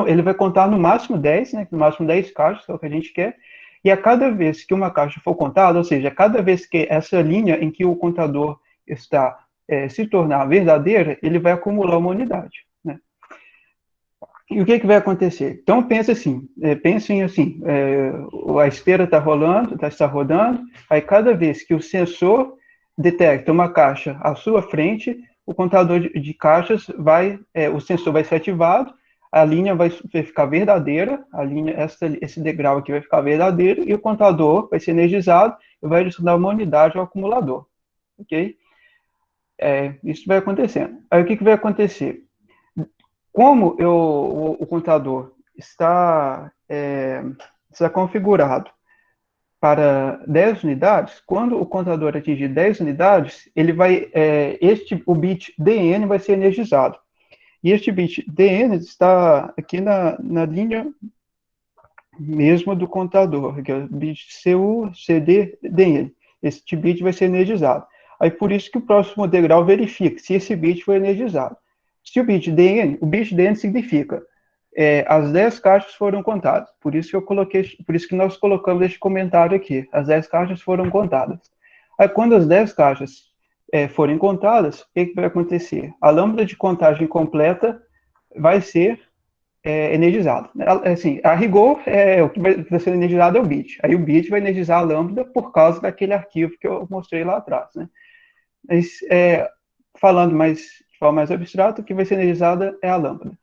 ele vai contar no máximo 10, né, no máximo 10 caixas, que é o que a gente quer, e a cada vez que uma caixa for contada, ou seja, a cada vez que essa linha em que o contador está se tornar verdadeira, ele vai acumular uma unidade, né? E o que vai acontecer? Então, pensem assim, a esteira está rodando, aí cada vez que o sensor detecta uma caixa à sua frente, o contador de caixas o sensor vai ser ativado, a linha vai ficar verdadeira, esse degrau aqui vai ficar verdadeiro, e o contador vai ser energizado e vai adicionar uma unidade ao acumulador, ok? Isso vai acontecendo. Aí o que vai acontecer? Como o contador está configurado para 10 unidades, quando o contador atingir 10 unidades, o bit DN vai ser energizado. E este bit DN está aqui na linha mesmo do contador, que é o bit CU, CD, DN. Este bit vai ser energizado. Aí por isso que o próximo degrau verifica se esse bit foi energizado. Se o bit DN significa as 10 caixas foram contadas. Por isso que nós colocamos este comentário aqui. As 10 caixas foram contadas. Aí quando as 10 caixas forem contadas, o que vai acontecer? A lâmpada de contagem completa vai ser energizada. Assim, a rigor, o que vai ser energizado é o bit. Aí o bit vai energizar a lâmpada por causa daquele arquivo que eu mostrei lá atrás, né? Mas, falando de forma mais abstrata, o que vai ser energizada é a lâmpada.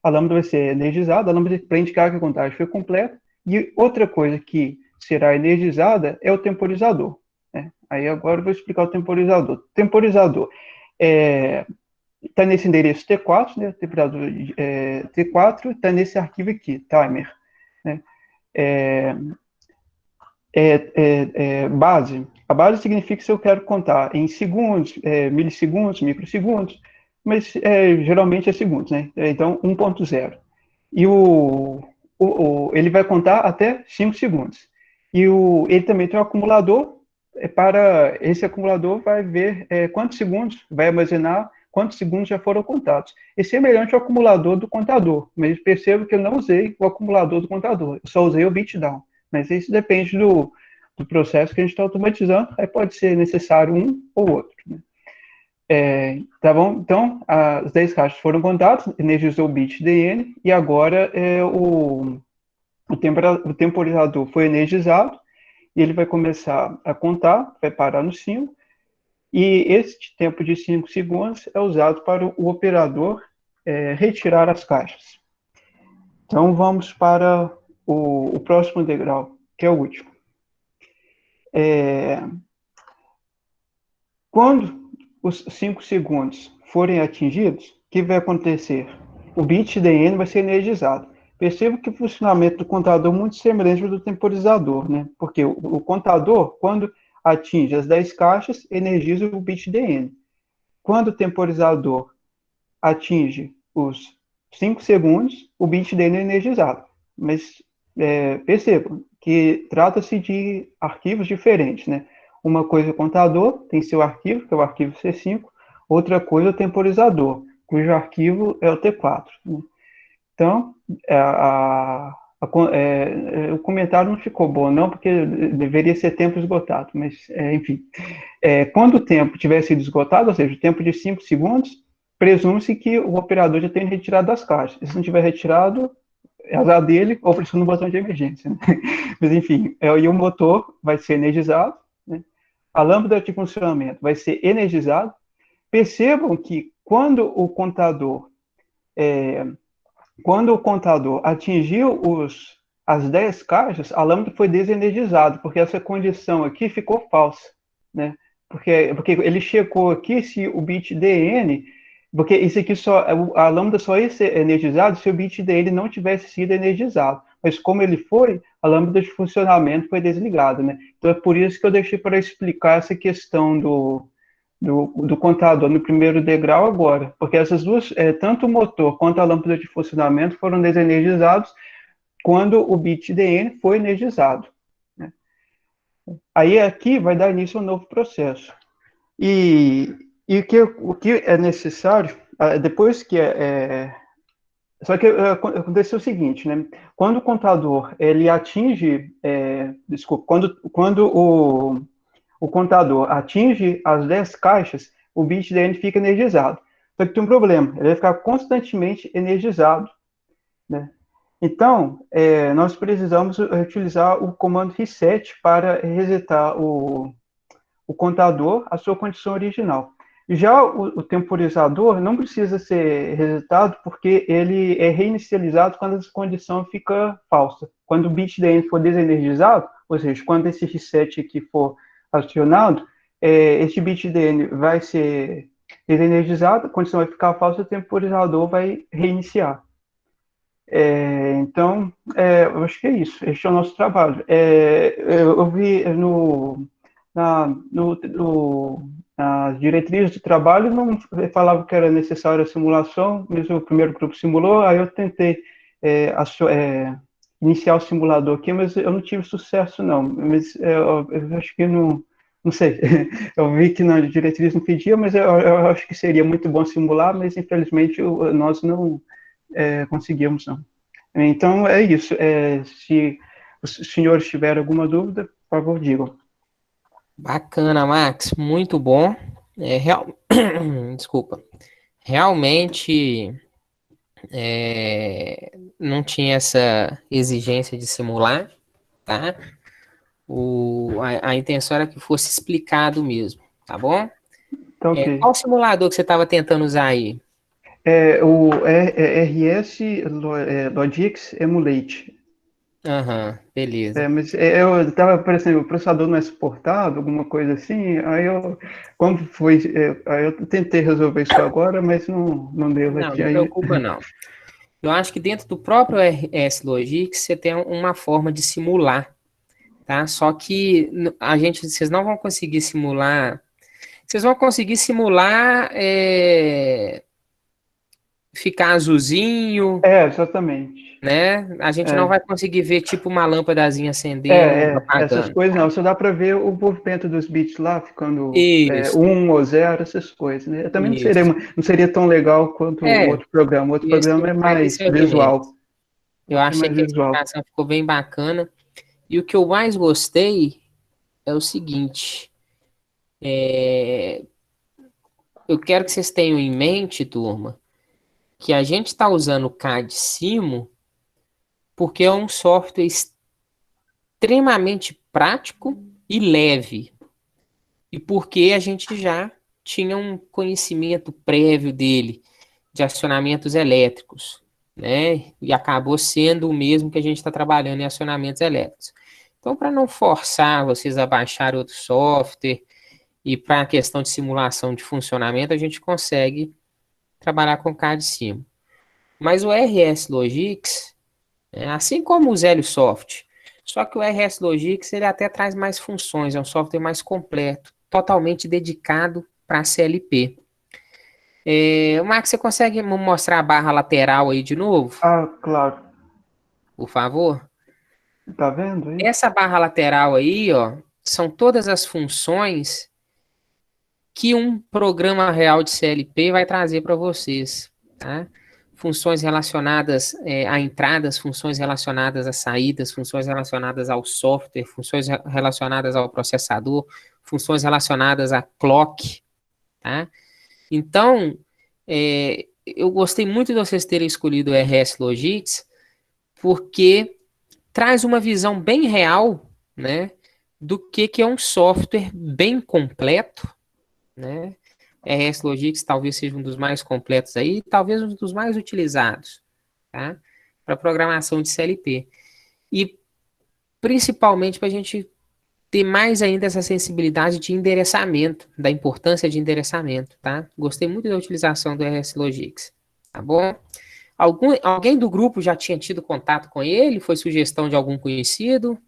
A lâmpada vai ser energizada, para indicar que a contagem foi completa. E outra coisa que será energizada é o temporizador, né? Aí agora eu vou explicar o temporizador. O temporizador está nesse endereço T4, né? Temporizador T4 está nesse arquivo aqui, timer, né? Base. A base significa se eu quero contar em segundos, milissegundos, microsegundos, mas geralmente é segundos, né? Então, 1.0. E o ele vai contar até 5 segundos. E ele também tem um acumulador, para esse acumulador vai ver quantos segundos, vai armazenar quantos segundos já foram contados. É semelhante ao acumulador do contador, mas percebo que eu não usei o acumulador do contador, eu só usei o beatdown. Mas isso depende do processo que a gente está automatizando, aí pode ser necessário um ou outro. Né? Tá bom? Então, as 10 caixas foram contadas, energizou o bit DN, e agora o temporizador foi energizado, e ele vai começar a contar, vai parar no 5, e este tempo de 5 segundos é usado para o operador retirar as caixas. Então, vamos para o próximo degrau, que é o último. Quando os 5 segundos forem atingidos, o que vai acontecer? O bit DN vai ser energizado. Percebo que o funcionamento do contador é muito semelhante ao do temporizador, né? Porque o contador, quando atinge as 10 caixas, energiza o bit DN. Quando o temporizador atinge os 5 segundos, o bit DN é energizado. Mas percebam que trata-se de arquivos diferentes, né? Uma coisa é o contador, tem seu arquivo, que é o arquivo C5, outra coisa é o temporizador, cujo arquivo é o T4. Né? Então, o comentário não ficou bom, não, porque deveria ser tempo esgotado, mas, enfim. Quando o tempo tiver sido esgotado, ou seja, o tempo de 5 segundos, presume-se que o operador já tenha retirado das caixas. Se não tiver retirado, é azar dele, ou pressiona no botão de emergência. Né? Mas, enfim, e o motor vai ser energizado, né? A lâmpada de funcionamento vai ser energizada. Percebam que quando o contador atingiu as 10 caixas, a lâmpada foi desenergizada, porque essa condição aqui ficou falsa, né? Porque ele checou aqui se o bit DN, porque isso aqui a lâmpada só ia ser energizada se o bit DN não tivesse sido energizado. Mas como ele foi, a lâmpada de funcionamento foi desligada, né? Então é por isso que eu deixei para explicar essa questão do contador no primeiro degrau agora, porque essas duas, tanto o motor quanto a lâmpada de funcionamento foram desenergizados quando o bit DN foi energizado. Né? Aí aqui vai dar início a um novo processo. E o que é necessário, depois que só que aconteceu o seguinte, né? Quando o contador ele atinge, quando o contador atinge as 10 caixas, o bit DN fica energizado. Só que tem um problema, ele vai ficar constantemente energizado, né? Então, nós precisamos utilizar o comando reset para resetar o contador à sua condição original. Já o temporizador não precisa ser resetado porque ele é reinicializado quando essa condição fica falsa. Quando o bit DN for desenergizado, ou seja, quando esse reset aqui for acionado, esse bit DN vai ser desenergizado, a condição vai ficar falsa, o temporizador vai reiniciar. Então, eu acho que é isso. Este é o nosso trabalho. Eu vi nas diretrizes de trabalho não falava que era necessária a simulação, mas o primeiro grupo simulou, aí eu tentei iniciar o simulador aqui, mas eu não tive sucesso não, mas eu acho que não sei, eu vi que na diretriz não pedia, mas eu acho que seria muito bom simular, mas infelizmente nós não conseguimos não. Então é isso, se os senhores tiverem alguma dúvida, por favor, digam. Bacana, Max, muito bom. Desculpa. Realmente não tinha essa exigência de simular, tá? A intenção era que fosse explicado mesmo, tá bom? Tá ok. Qual simulador que você estava tentando usar aí? O RS Logix Emulate. Aham, beleza. Mas eu estava parecendo, o processador não é suportado, alguma coisa assim, como foi, aí eu tentei resolver isso agora, mas não deu. Não preocupa não. Eu acho que dentro do próprio RS Logix você tem uma forma de simular, tá? Só que vocês não vão conseguir simular. Vocês vão conseguir simular ficar azulzinho, Exatamente. né? A gente não vai conseguir ver tipo uma lâmpadazinha acendendo, Essas apagando. coisas não. Só dá para ver o movimento dos bits lá, ficando Isso, 1 ou 0, essas coisas, né? Também isso. não seria tão legal quanto o É, outro programa. O outro programa é mas mais esse é o de menos. visual. Eu Outro é achei mais que a visual. explicação ficou bem bacana. E o que eu mais gostei é o seguinte: eu quero que vocês tenham em mente, turma, que a gente está usando o CAD Simo porque é um software extremamente prático e leve. E porque a gente já tinha um conhecimento prévio dele de acionamentos elétricos, né? E acabou sendo o mesmo que a gente está trabalhando em acionamentos elétricos. Então, para não forçar vocês a baixar outro software e para a questão de simulação de funcionamento, a gente consegue trabalhar com CAD Sim. Mas o RS Logix, assim como o Zélio-Soft, só que o RS Logix ele até traz mais funções, é um software mais completo, totalmente dedicado para a CLP. Marcos, você consegue me mostrar a barra lateral aí de novo, Ah, claro. por favor? Tá vendo aí? Essa barra lateral aí, ó, são todas as funções que um programa real de CLP vai trazer para vocês, tá? Funções relacionadas a entradas, funções relacionadas a saídas, funções relacionadas ao software, funções relacionadas ao processador, funções relacionadas a clock, tá? Então, eu gostei muito de vocês terem escolhido o RS Logix, porque traz uma visão bem real, né, do que é um software bem completo, né? RS Logix talvez seja um dos mais completos aí, talvez um dos mais utilizados, tá? Para programação de CLP. E principalmente para a gente ter mais ainda essa sensibilidade de endereçamento, da importância de endereçamento, tá? Gostei muito da utilização do RS Logix, tá bom? Alguém do grupo já tinha tido contato com ele? Foi sugestão de algum conhecido?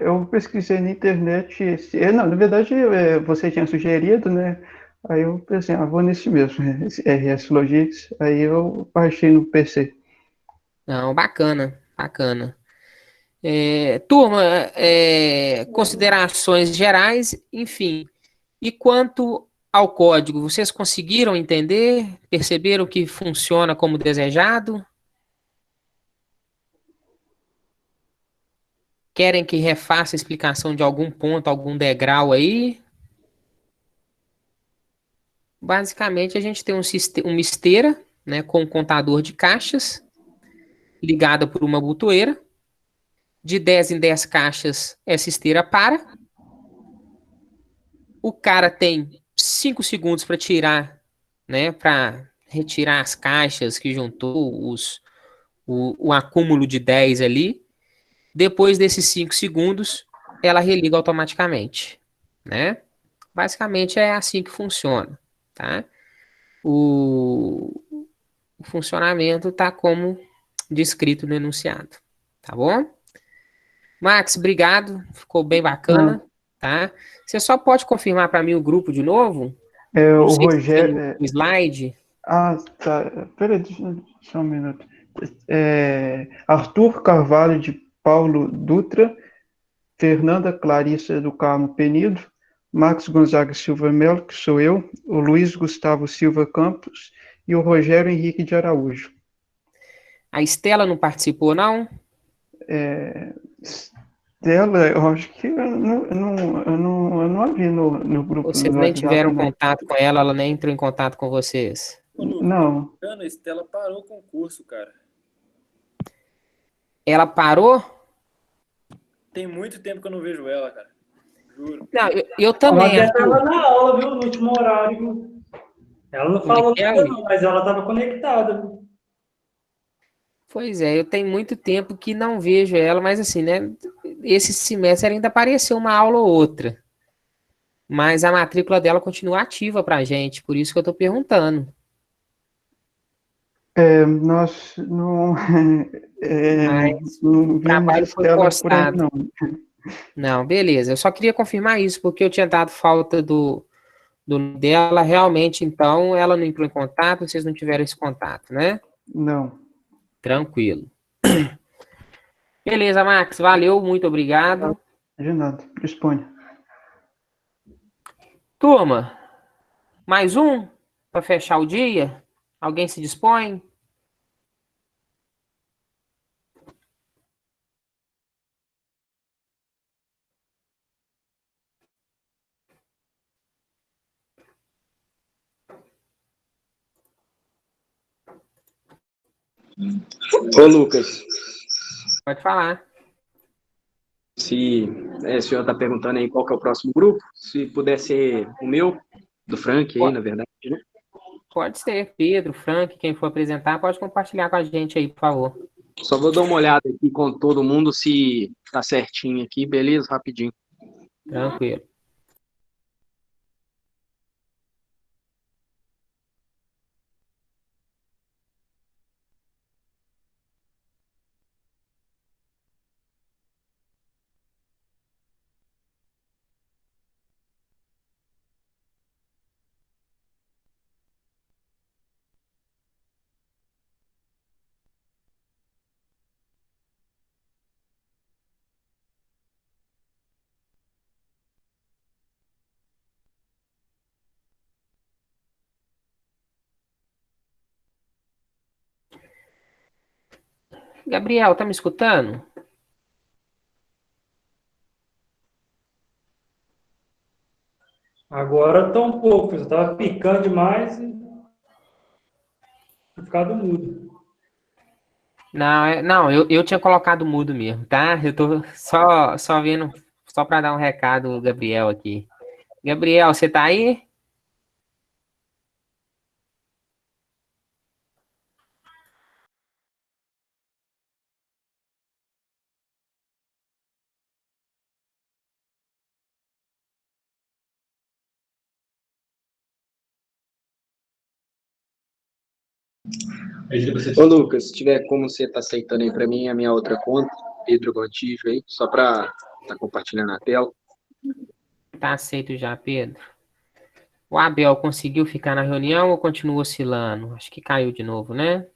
Eu pesquisei na internet. Não, na verdade, você tinha sugerido, né? Aí eu pensei, vou nesse mesmo, esse RS Logix. Aí eu baixei no PC. Não, bacana, bacana. Turma, considerações gerais, enfim. E quanto ao código, vocês conseguiram entender? Perceberam que funciona como desejado? Querem que refaça a explicação de algum ponto, algum degrau aí? Basicamente, a gente tem uma esteira, né, com um contador de caixas, ligada por uma botoeira. De 10 em 10 caixas, essa esteira para. O cara tem 5 segundos para tirar, né, para retirar as caixas que juntou o acúmulo de 10 ali. Depois desses 5 segundos, ela religa automaticamente, né? Basicamente é assim que funciona, tá? O funcionamento tá como descrito no enunciado, tá bom? Max, obrigado, ficou bem bacana, tá? Você só pode confirmar para mim o grupo de novo? Não O sei se tem Rogério. o slide. Tá. Peraí, só um minuto. Arthur Carvalho de Paulo Dutra, Fernanda Clarissa do Carmo Penido, Max Gonzaga Silva Melo, que sou eu, o Luiz Gustavo Silva Campos e o Rogério Henrique de Araújo. A Estela não participou, não? Dela, eu acho que eu não a vi no grupo Vocês no nem WhatsApp, tiveram não. contato com ela, ela nem entrou em contato com vocês? Ô, Lu, Não. a Estela parou o concurso, cara. Ela parou? Tem muito tempo que eu não vejo ela, cara. Juro. Não, eu Ela também, até estava Arthur. na aula, viu? No último horário. Ela não Como é falou que é, nada, Luiz? não, mas ela estava conectada, viu? Pois é, eu tenho muito tempo que não vejo ela, mas assim, né? Esse semestre ainda apareceu uma aula ou outra. Mas a matrícula dela continua ativa pra gente, por isso que eu tô perguntando. Nós não, Mas não o vimos trabalho foi Estela por aí, postado. não. Não, beleza. Eu só queria confirmar isso, porque eu tinha dado falta do dela, realmente, então, ela não entrou em contato, vocês não tiveram esse contato, né? Não. Tranquilo. Beleza, Max, valeu, muito obrigado. De nada. Disponha. Turma, mais um para fechar o dia? Alguém se dispõe? Ô, Lucas, Pode falar. se o senhor está perguntando aí qual que é o próximo grupo, se puder ser o meu, do Frank aí, Pode, na verdade, né? pode ser, Pedro, Frank, quem for apresentar, pode compartilhar com a gente aí, por favor. Só vou dar uma olhada aqui com todo mundo se tá certinho aqui, beleza? Rapidinho. Tranquilo. Gabriel, tá me escutando? Agora tá um pouco, eu estava picando demais e ficado mudo. Não, não, eu tinha colocado mudo mesmo, tá? Eu tô só vendo, só para dar um recado, Gabriel, aqui. Gabriel, você tá aí? Ô, Lucas, se tiver como você tá aceitando aí para mim a minha outra conta, Pedro Gontijo aí, só para tá compartilhando a tela. Tá aceito já, Pedro. O Abel conseguiu ficar na reunião ou continua oscilando? Acho que caiu de novo, né?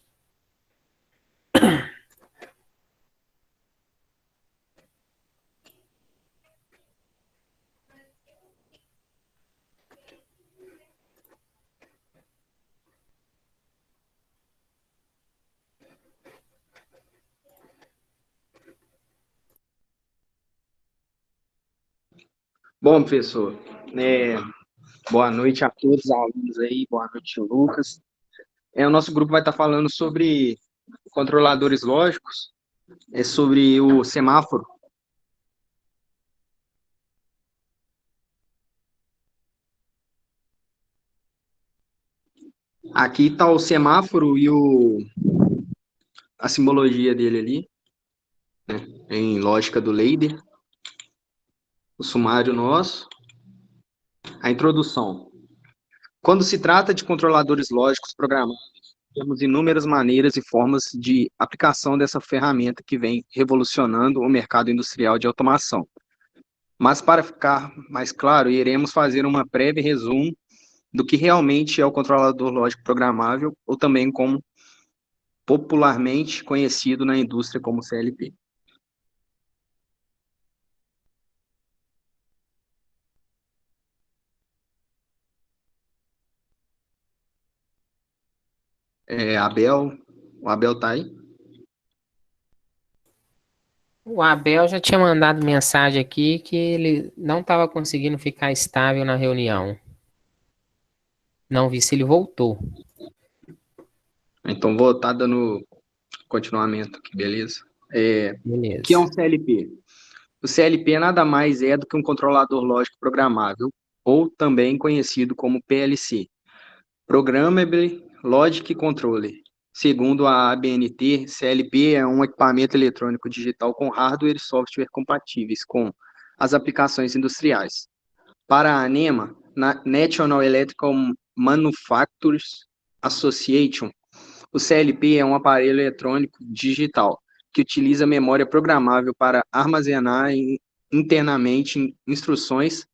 Bom, professor, boa noite a todos os alunos aí, boa noite, Lucas. O nosso grupo vai estar falando sobre controladores lógicos, sobre o semáforo. Aqui está o semáforo e a simbologia dele ali, né, em lógica do Leider. O sumário nosso. A introdução. Quando se trata de controladores lógicos programados, temos inúmeras maneiras e formas de aplicação dessa ferramenta que vem revolucionando o mercado industrial de automação. Mas para ficar mais claro, iremos fazer uma breve resumo do que realmente é o controlador lógico programável, ou também como popularmente conhecido na indústria como CLP. O Abel tá aí? O Abel já tinha mandado mensagem aqui que ele não estava conseguindo ficar estável na reunião. Não vi se ele voltou. Então vou estar dando continuamento aqui, beleza? O que é Beleza. um CLP? O CLP nada mais é do que um controlador lógico programável, ou também conhecido como PLC, Programmable Logic Controller. Segundo a ABNT, CLP é um equipamento eletrônico digital com hardware e software compatíveis com as aplicações industriais. Para a NEMA, National Electrical Manufacturers Association, o CLP é um aparelho eletrônico digital que utiliza memória programável para armazenar internamente instruções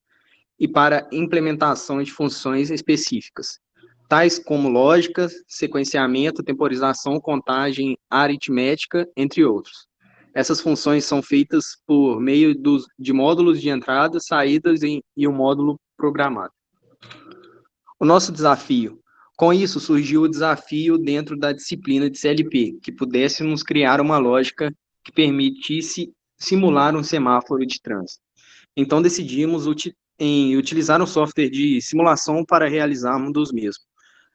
e para implementação de funções específicas, tais como lógica, sequenciamento, temporização, contagem, aritmética, entre outros. Essas funções são feitas por meio de módulos de entrada, saídas e um módulo programado. O nosso desafio. Com isso, surgiu o desafio dentro da disciplina de CLP, que pudéssemos criar uma lógica que permitisse simular um semáforo de trânsito. Então, decidimos em utilizar um software de simulação para realizarmos dos mesmos,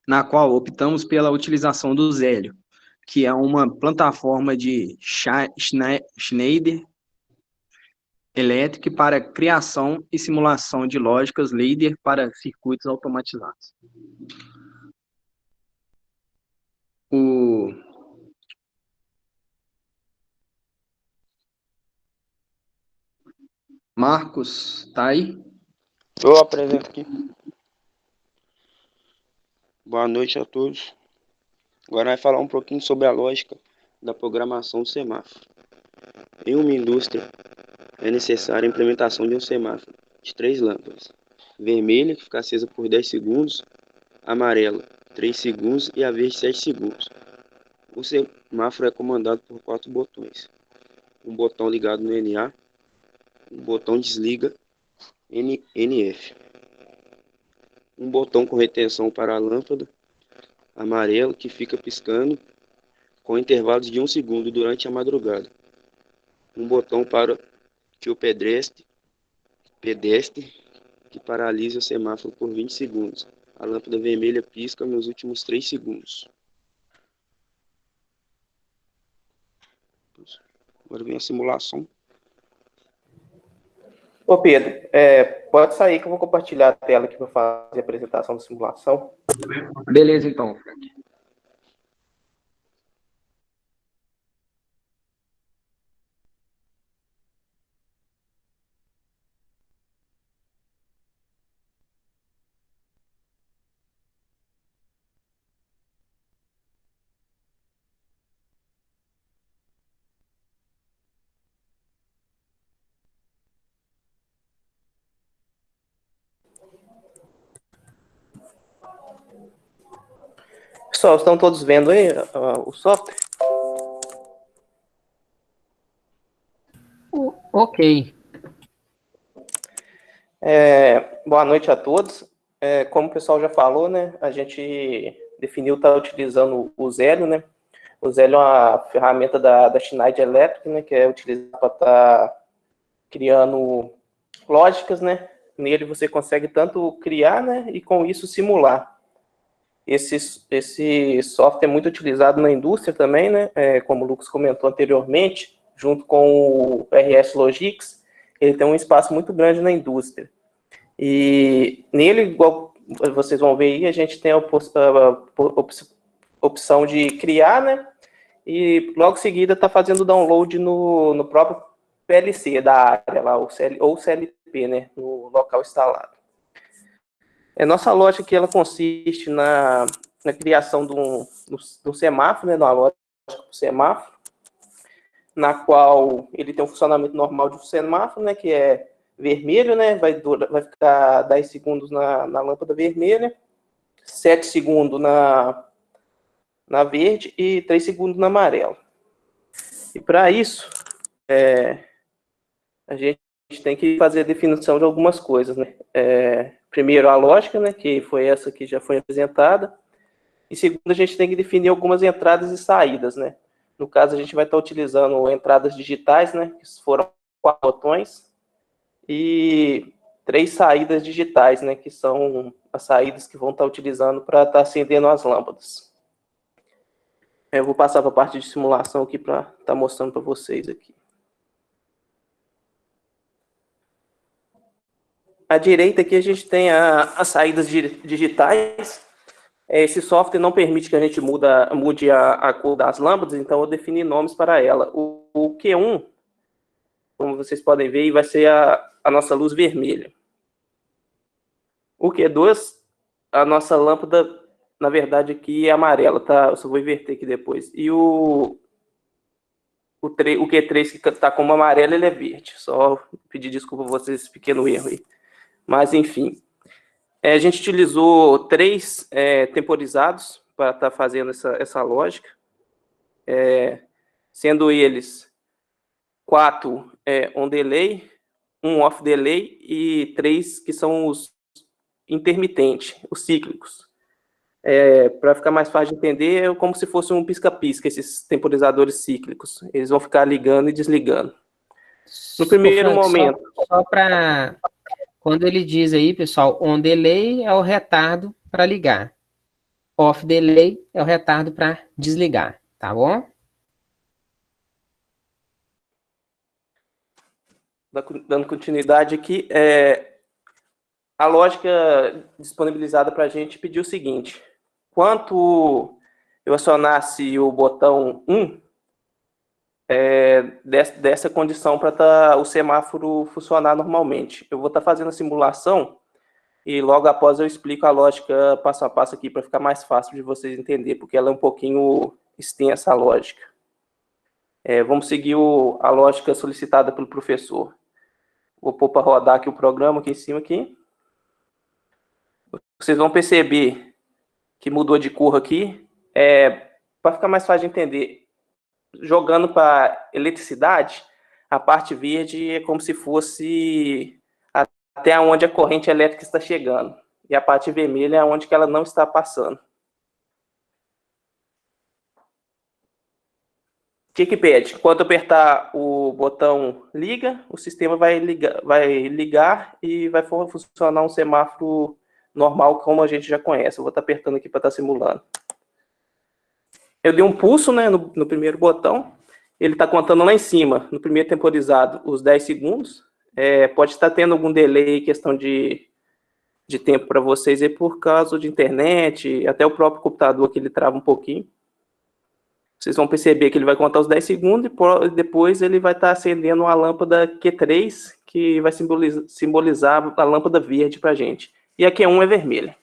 na qual optamos pela utilização do Zélio, que é uma plataforma de Schneider Electric para criação e simulação de lógicas Ladder para circuitos automatizados. O Marcos está aí? Eu apresento aqui. Boa noite a todos. Agora nós vamos falar um pouquinho sobre a lógica da programação do semáforo. Em uma indústria, é necessária a implementação de um semáforo de 3 lâmpadas. Vermelha, que fica acesa por 10 segundos, amarela, 3 segundos e a verde, 7 segundos. O semáforo é comandado por 4 botões. Um botão ligado no NA, um botão desliga NF. Um botão com retenção para a lâmpada amarela que fica piscando com intervalos de 1 segundo durante a madrugada. Um botão para que o pedestre que paralisa o semáforo por 20 segundos. A lâmpada vermelha pisca nos últimos 3 segundos. Agora vem a simulação. Ô Pedro, pode sair que eu vou compartilhar a tela aqui para fazer a apresentação da simulação. Beleza, então, Frank. Pessoal, estão todos vendo aí o software? Ok. Boa noite a todos. Como o pessoal já falou, né, a gente definiu estar utilizando o Zélio, né? O Zélio é uma ferramenta da Schneider Electric, né, que é utilizada para estar criando lógicas, né? Nele você consegue tanto criar, né, e com isso simular. Esse software é muito utilizado na indústria também, né? Como o Lucas comentou anteriormente, junto com o RS Logix, ele tem um espaço muito grande na indústria. E nele, igual vocês vão ver aí, a gente tem a opção de criar, né? E logo em seguida está fazendo o download no próprio PLC da área, lá, ou CLP, né? No local instalado. Nossa lógica aqui, ela consiste na criação de um semáforo, né? De uma lógica para o semáforo, na qual ele tem um funcionamento normal de um semáforo, né? Que é vermelho, né? Vai ficar 10 segundos na lâmpada vermelha, 7 segundos na verde e 3 segundos na amarela. E para isso, a gente tem que fazer a definição de algumas coisas, né? Primeiro, a lógica, né? Que foi essa que já foi apresentada. E segundo, a gente tem que definir algumas entradas e saídas, né? No caso, a gente vai estar utilizando entradas digitais, né? Que foram 4 botões. E 3 saídas digitais, né? Que são as saídas que vão estar utilizando para estar acendendo as lâmpadas. Eu vou passar para a parte de simulação aqui para estar mostrando para vocês aqui. À direita aqui a gente tem as saídas digitais. Esse software não permite que a gente mude a cor das lâmpadas, então eu defini nomes para ela. O Q1, como vocês podem ver, vai ser a nossa luz vermelha. O Q2, a nossa lâmpada, na verdade, aqui é amarela, tá? Eu só vou inverter aqui depois. E o Q3, que está como amarelo, ele é verde. Só pedir desculpa a vocês, esse pequeno erro aí. Mas, enfim. A gente utilizou 3 temporizados para estar fazendo essa lógica, sendo eles 4 on delay, 1 off delay e 3 que são os intermitentes, os cíclicos. Para ficar mais fácil de entender, é como se fosse um pisca-pisca, esses temporizadores cíclicos. Eles vão ficar ligando e desligando. No primeiro momento... Só para... Quando ele diz aí, pessoal, on delay é o retardo para ligar. Off delay é o retardo para desligar, tá bom? Dando continuidade aqui, a lógica disponibilizada para a gente pediu o seguinte: quanto eu acionasse o botão 1, dessa condição para o semáforo funcionar normalmente. Eu vou estar fazendo a simulação e logo após eu explico a lógica passo a passo aqui para ficar mais fácil de vocês entenderem, porque ela é um pouquinho extensa a lógica. Vamos seguir a lógica solicitada pelo professor. Vou pôr para rodar aqui o programa aqui em cima. Aqui. Vocês vão perceber que mudou de cor aqui. Para ficar mais fácil de entender, jogando para eletricidade, a parte verde é como se fosse até onde a corrente elétrica está chegando. E a parte vermelha é onde que ela não está passando. O que pede? Quando eu apertar o botão liga, o sistema vai ligar e vai funcionar um semáforo normal, como a gente já conhece. Eu vou estar apertando aqui para estar simulando. Eu dei um pulso, né, no primeiro botão. Ele está contando lá em cima, no primeiro temporizado, os 10 segundos. Pode estar tendo algum delay, questão de tempo para vocês aí por causa de internet, até o próprio computador que ele trava um pouquinho. Vocês vão perceber que ele vai contar os 10 segundos e depois ele vai estar acendendo uma lâmpada Q3, que vai simbolizar a lâmpada verde para a gente. E a Q1 é vermelha.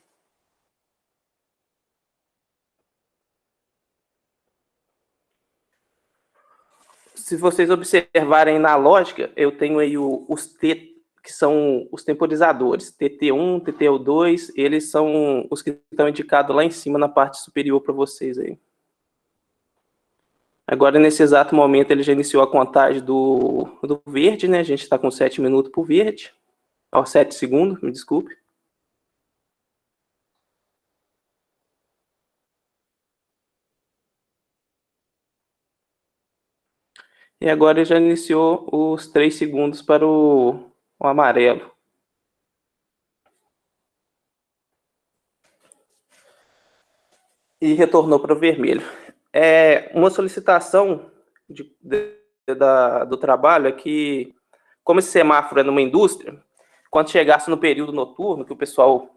Se vocês observarem na lógica, eu tenho aí os T, que são os temporizadores. TT1, TT2, eles são os que estão indicados lá em cima na parte superior para vocês aí. Agora, nesse exato momento, ele já iniciou a contagem do verde, né? A gente está com 7 minutos para o verde. 7 segundos, me desculpe. E agora ele já iniciou os 3 segundos para o amarelo. E retornou para o vermelho. Uma solicitação do trabalho é que, como esse semáforo é numa indústria, quando chegasse no período noturno, que o pessoal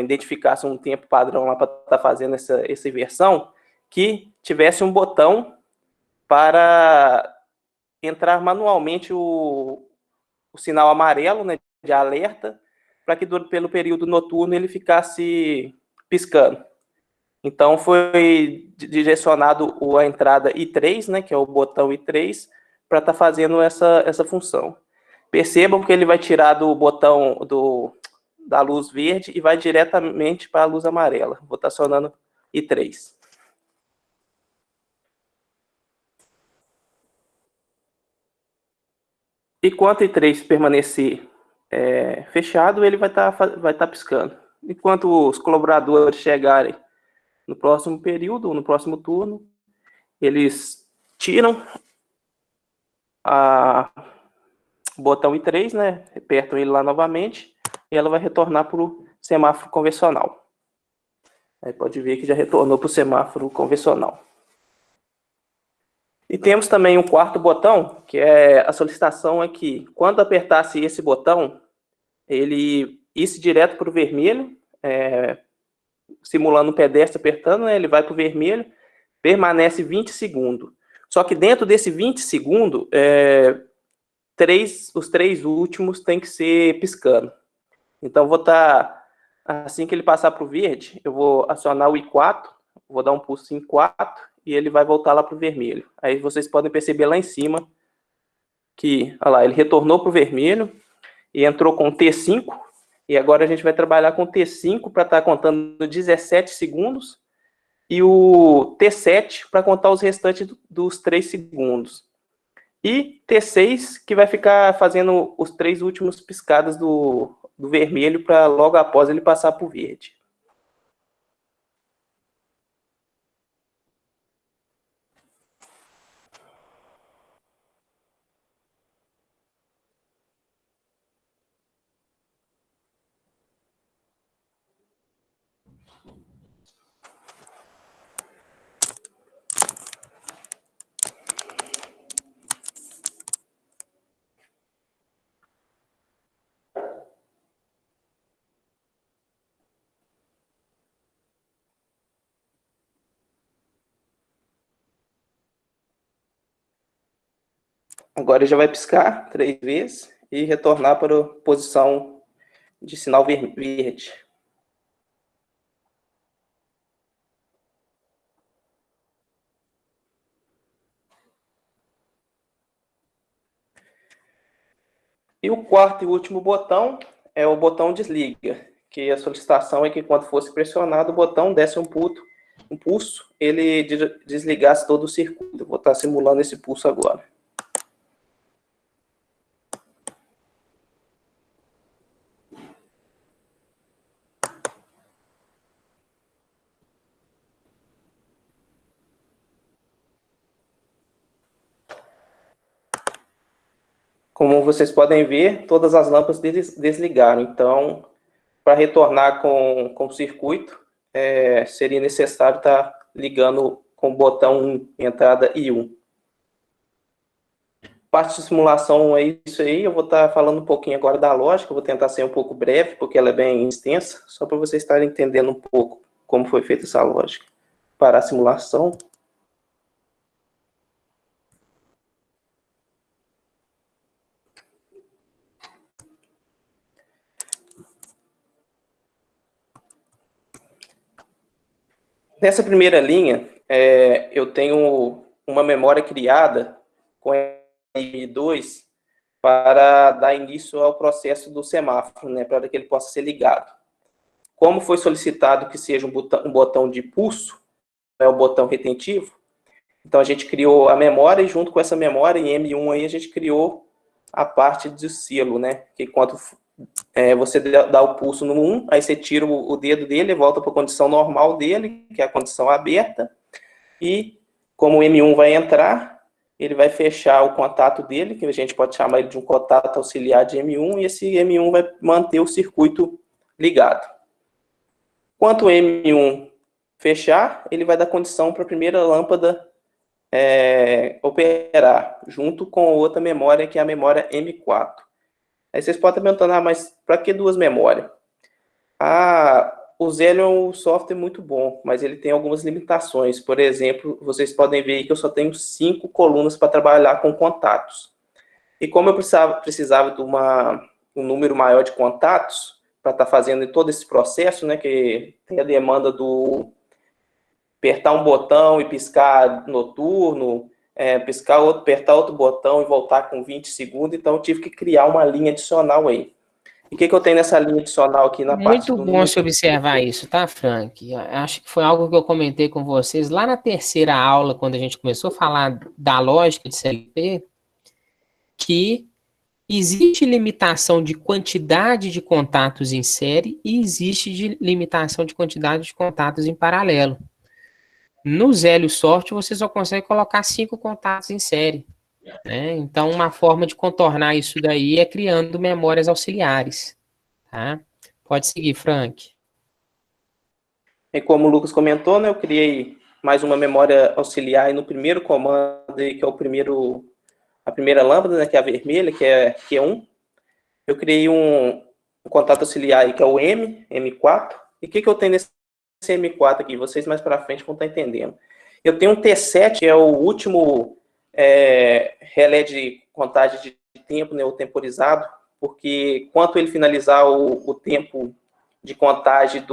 identificasse um tempo padrão lá para estar fazendo essa inversão, que tivesse um botão para entrar manualmente o sinal amarelo, né, de alerta, para que pelo período noturno ele ficasse piscando. Então, foi direcionado a entrada I3, né, que é o botão I3, para estar fazendo essa função. Percebam que ele vai tirar do botão da luz verde e vai diretamente para a luz amarela. Vou estar acionando I3. Enquanto o I3 permanecer fechado, ele vai estar piscando. Enquanto os colaboradores chegarem no próximo período, ou no próximo turno, eles tiram o botão I3, né? Apertam ele lá novamente, e ela vai retornar para o semáforo convencional. Aí pode ver que já retornou para o semáforo convencional. E temos também um quarto botão, que a solicitação é que, quando apertasse esse botão, ele isse direto para o vermelho, simulando um pedestre apertando, né, ele vai para o vermelho, permanece 20 segundos. Só que dentro desse 20 segundos, os 3 últimos tem que ser piscando. Então, vou estar, assim que ele passar para o verde, eu vou acionar o I4, vou dar um pulso em 4, e ele vai voltar lá para o vermelho. Aí vocês podem perceber lá em cima que, olha lá, ele retornou para o vermelho, e entrou com T5, e agora a gente vai trabalhar com T5 para estar contando 17 segundos, e o T7 para contar os restantes dos 3 segundos. E T6, que vai ficar fazendo os 3 últimos piscadas do vermelho para logo após ele passar para o verde. Agora já vai piscar 3 vezes e retornar para a posição de sinal verde. E o quarto e último botão é o botão desliga, que a solicitação é que quando fosse pressionado o botão desse um pulso, ele desligasse todo o circuito. Eu vou estar simulando esse pulso agora. Como vocês podem ver, todas as lâmpadas desligaram. Então, para retornar com o circuito, seria necessário estar ligando com o botão 1, entrada e 1. Parte de simulação é isso aí. Eu vou estar falando um pouquinho agora da lógica. Eu vou tentar ser um pouco breve, porque ela é bem extensa, só para vocês estarem entendendo um pouco como foi feita essa lógica. Para a simulação. Nessa primeira linha, eu tenho uma memória criada com M2 para dar início ao processo do semáforo, né, para que ele possa ser ligado. Como foi solicitado que seja um botão de pulso, o botão retentivo, então a gente criou a memória e junto com essa memória, em M1 aí, a gente criou a parte do selo, né, que quando você dá o pulso no 1, aí você tira o dedo dele e volta para a condição normal dele, que é a condição aberta, e como o M1 vai entrar, ele vai fechar o contato dele, que a gente pode chamar ele de um contato auxiliar de M1, e esse M1 vai manter o circuito ligado. Quando o M1 fechar, ele vai dar condição para a primeira lâmpada operar, junto com outra memória, que é a memória M4. Aí vocês podem estar perguntando, mas para que 2 memórias? O Zelio é um software muito bom, mas ele tem algumas limitações. Por exemplo, vocês podem ver que eu só tenho 5 colunas para trabalhar com contatos. E como eu precisava de um número maior de contatos, para estar fazendo todo esse processo, né, que tem a demanda do apertar um botão e piscar noturno, apertar outro botão e voltar com 20 segundos, então eu tive que criar uma linha adicional aí. E o que eu tenho nessa linha adicional aqui na parte do... Muito bom se observar isso, tá, Frank? Acho que foi algo que eu comentei com vocês lá na terceira aula, quando a gente começou a falar da lógica de CLP, que existe limitação de quantidade de contatos em série e existe limitação de quantidade de contatos em paralelo. No Zelio Soft, você só consegue colocar 5 contatos em série, né? Então, uma forma de contornar isso daí é criando memórias auxiliares, tá? Pode seguir, Frank. E como o Lucas comentou, né, eu criei mais uma memória auxiliar aí no primeiro comando, que é a primeira lâmpada, né, que é a vermelha, que é Q1. Eu criei um contato auxiliar aí, que é o M4. E o que eu tenho nesse M4 aqui? Vocês mais para frente vão estar entendendo. Eu tenho um T7, que é o último relé de contagem de tempo, né, o temporizado, porque quando ele finalizar o tempo de contagem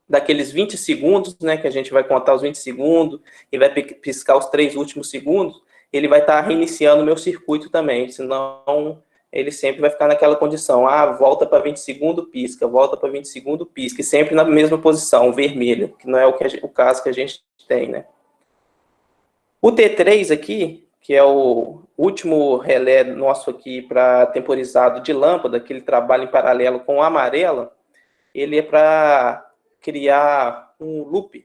daqueles 20 segundos, né, que a gente vai contar os 20 segundos e vai piscar os 3 últimos segundos, ele vai estar reiniciando o meu circuito também, senão ele sempre vai ficar naquela condição, volta para 20 segundos, pisca, volta para 20 segundos, pisca, e sempre na mesma posição, vermelho, que não é o caso que a gente tem, né? O T3 aqui, que é o último relé nosso aqui para temporizado de lâmpada, que ele trabalha em paralelo com a amarela, ele é para criar um loop. O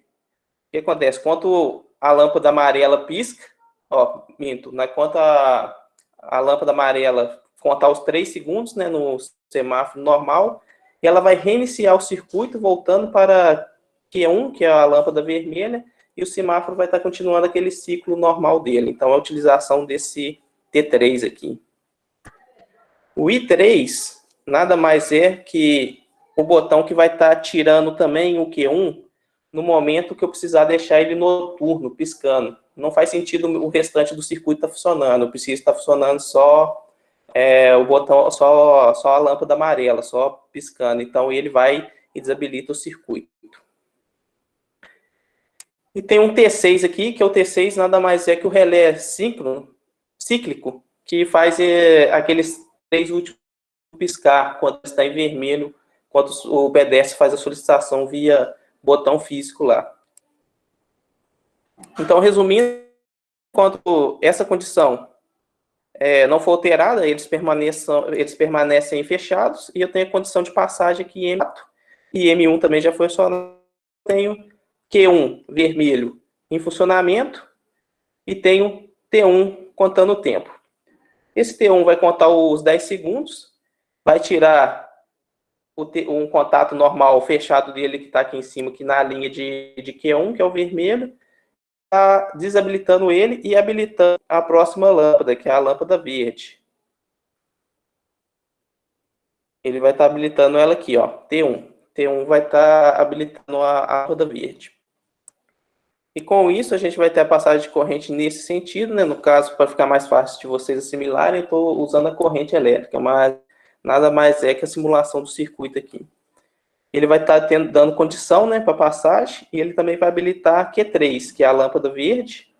que acontece? Quando a lâmpada amarela pisca, quando a lâmpada amarela contar os 3 segundos, né, no semáforo normal, ela vai reiniciar o circuito, voltando para Q1, que é a lâmpada vermelha, e o semáforo vai estar continuando aquele ciclo normal dele. Então, a utilização desse T3 aqui. O I3 nada mais é que o botão que vai estar tirando também o Q1 no momento que eu precisar deixar ele noturno, piscando. Não faz sentido o restante do circuito estar funcionando. Eu preciso estar funcionando só o botão, só a lâmpada amarela, só piscando. Então, ele vai e desabilita o circuito. E tem um T6 aqui, que é o T6 nada mais é que o relé cíclico, que faz aqueles 3 últimos piscar quando está em vermelho, quando o pedestre faz a solicitação via botão físico lá. Então, resumindo, enquanto essa condição não for alterada, eles permanecem fechados, e eu tenho a condição de passagem aqui em M4, e M1 também já foi funcionando. Tenho Q1 vermelho em funcionamento e tenho T1 contando o tempo. Esse T1 vai contar os 10 segundos, vai tirar um contato normal fechado dele que está aqui em cima, aqui na linha de Q1, que é o vermelho, está desabilitando ele e habilitando a próxima lâmpada, que é a lâmpada verde. Ele vai estar habilitando ela aqui, ó, T1. T1 vai estar habilitando a lâmpada verde. E com isso, a gente vai ter a passagem de corrente nesse sentido, né? No caso, para ficar mais fácil de vocês assimilarem, eu estou usando a corrente elétrica, mas nada mais é que a simulação do circuito aqui. Ele vai estar dando condição, né, para passagem, e ele também vai habilitar Q3, que é a lâmpada verde,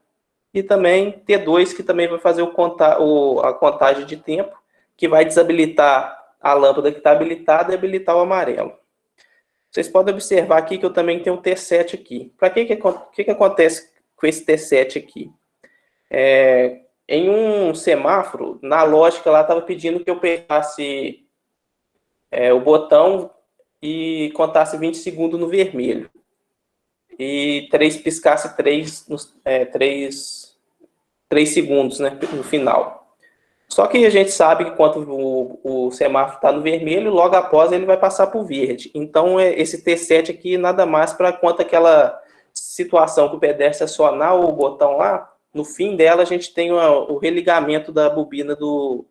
e também T2, que também vai fazer a contagem de tempo, que vai desabilitar a lâmpada que está habilitada e habilitar o amarelo. Vocês podem observar aqui que eu também tenho um T7 aqui. Para que acontece com esse T7 aqui? Em um semáforo, na lógica, ela estava pedindo que eu pegasse o botão e contasse 20 segundos no vermelho. E piscasse 3 segundos, né, no final. Só que a gente sabe que quando o semáforo está no vermelho, logo após ele vai passar para o verde. Então, esse T7 aqui nada mais para quanto aquela situação que o pedestre acionar o botão lá, no fim dela a gente tem o religamento da bobina do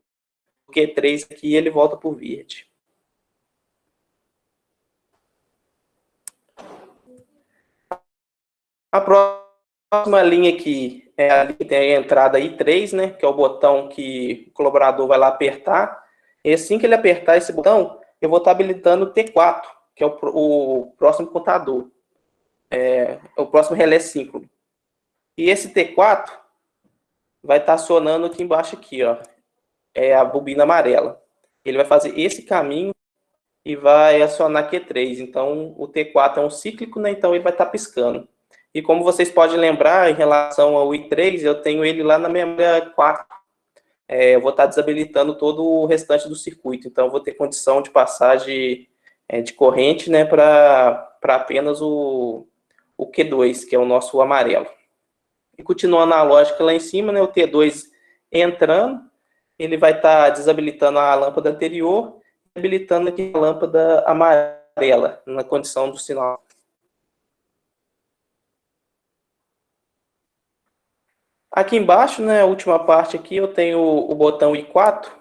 Q3 aqui e ele volta para o verde. A próxima linha aqui é a linha que tem a entrada I3, né, que é o botão que o colaborador vai lá apertar. E assim que ele apertar esse botão, eu vou estar habilitando o T4, que é o próximo contador, o próximo relé síncrono. E esse T4 vai estar acionando aqui embaixo, aqui, ó, é a bobina amarela. Ele vai fazer esse caminho e vai acionar Q3. Então, o T4 é um cíclico, né, então ele vai estar piscando. E como vocês podem lembrar, em relação ao I3, eu tenho ele lá na memória 4. Eu vou estar desabilitando todo o restante do circuito. Então, eu vou ter condição de passagem de corrente, né, para apenas o Q2, que é o nosso amarelo. E continuando a lógica lá em cima, né, o T2 entrando, ele vai estar desabilitando a lâmpada anterior, habilitando aqui a lâmpada amarela, na condição do sinal. Aqui embaixo, né, a última parte aqui, eu tenho o botão I4,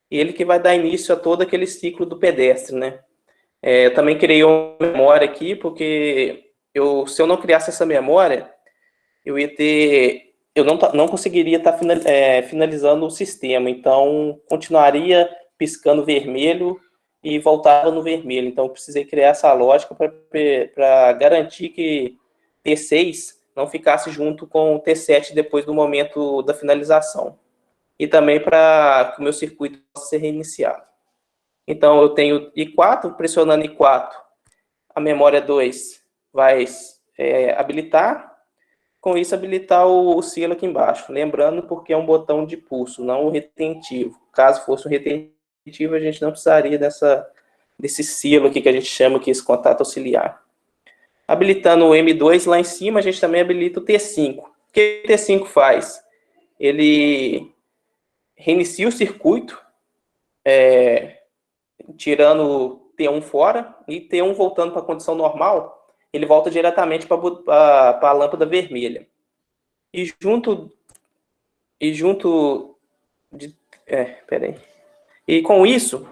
e ele que vai dar início a todo aquele ciclo do pedestre, né. Eu também criei uma memória aqui, porque se eu não criasse essa memória, eu não conseguiria estar finalizando o sistema, então continuaria piscando vermelho e voltava no vermelho. Então, eu precisei criar essa lógica para garantir que T6 não ficasse junto com o T7 depois do momento da finalização. e também para que o meu circuito possa ser reiniciado. Então, eu tenho I4, pressionando I4, a memória 2 vai habilitar, com isso habilitar o selo aqui embaixo, lembrando porque é um botão de pulso, não um retentivo. Caso fosse um retentivo, a gente não precisaria desse selo aqui que a gente chama aqui, esse contato auxiliar. Habilitando o M2 lá em cima, a gente também habilita o T5. O que o T5 faz? Ele reinicia o circuito, tirando o T1 fora, e T1 voltando para a condição normal, ele volta diretamente para a lâmpada vermelha. E com isso,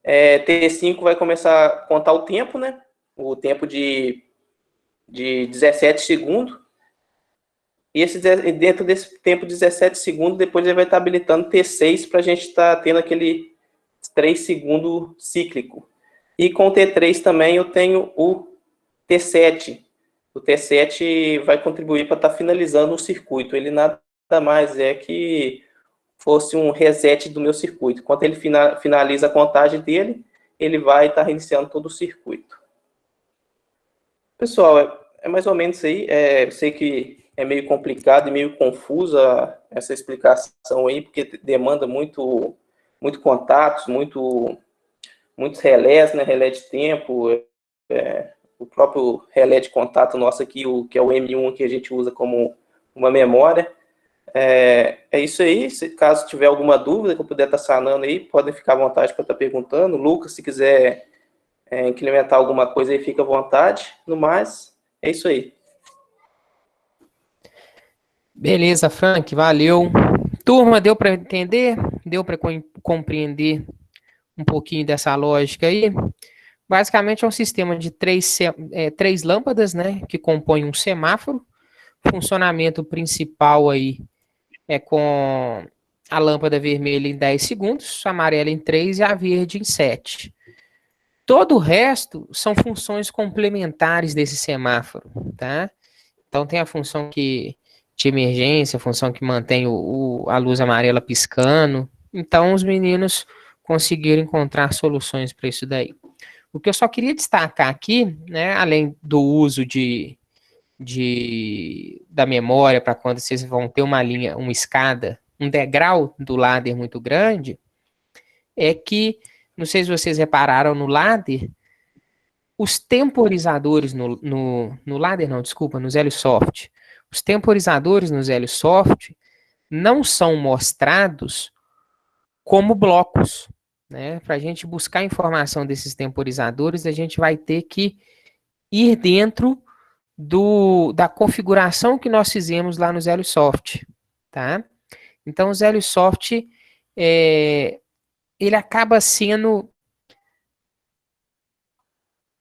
T5 vai começar a contar o tempo, né? O tempo de 17 segundos. E dentro desse tempo de 17 segundos, depois ele vai estar habilitando T6 para a gente estar tendo aquele 3 segundos cíclico. E com o T3 também eu tenho o T7. O T7 vai contribuir para estar finalizando o circuito. Ele nada mais é que fosse um reset do meu circuito. Quando ele finaliza a contagem dele, ele vai estar reiniciando todo o circuito. Pessoal, é mais ou menos isso aí. Eu sei que é meio complicado e meio confusa essa explicação aí, porque demanda muito contatos, muitos relés, né? Relé de tempo, o próprio relé de contato nosso aqui, que é o M1, que a gente usa como uma memória. É isso aí. Caso tiver alguma dúvida que eu puder estar sanando aí, podem ficar à vontade para estar perguntando. Lucas, se quiser incrementar alguma coisa aí, fica à vontade. No mais, é isso aí. Beleza, Frank, valeu. Turma, deu para entender? Deu para compreender um pouquinho dessa lógica aí? Basicamente é um sistema de três lâmpadas, né, que compõem um semáforo. O funcionamento principal aí é com a lâmpada vermelha em 10 segundos, a amarela em 3 e a verde em 7. Todo o resto são funções complementares desse semáforo, tá? Então tem a função de emergência, a função que mantém a luz amarela piscando. Então os meninos conseguiram encontrar soluções para isso daí. O que eu só queria destacar aqui, né, além do uso da memória para quando vocês vão ter uma escada, um degrau do ladder muito grande, é que, não sei se vocês repararam no ladder, os temporizadores no ladder, não, desculpa, no Zellsoft, os temporizadores no Zellsoft não são mostrados como blocos, né? Para a gente buscar informação desses temporizadores, a gente vai ter que ir dentro da configuração que nós fizemos lá no Zellsoft, tá? Então, o Zellsoft, ele acaba sendo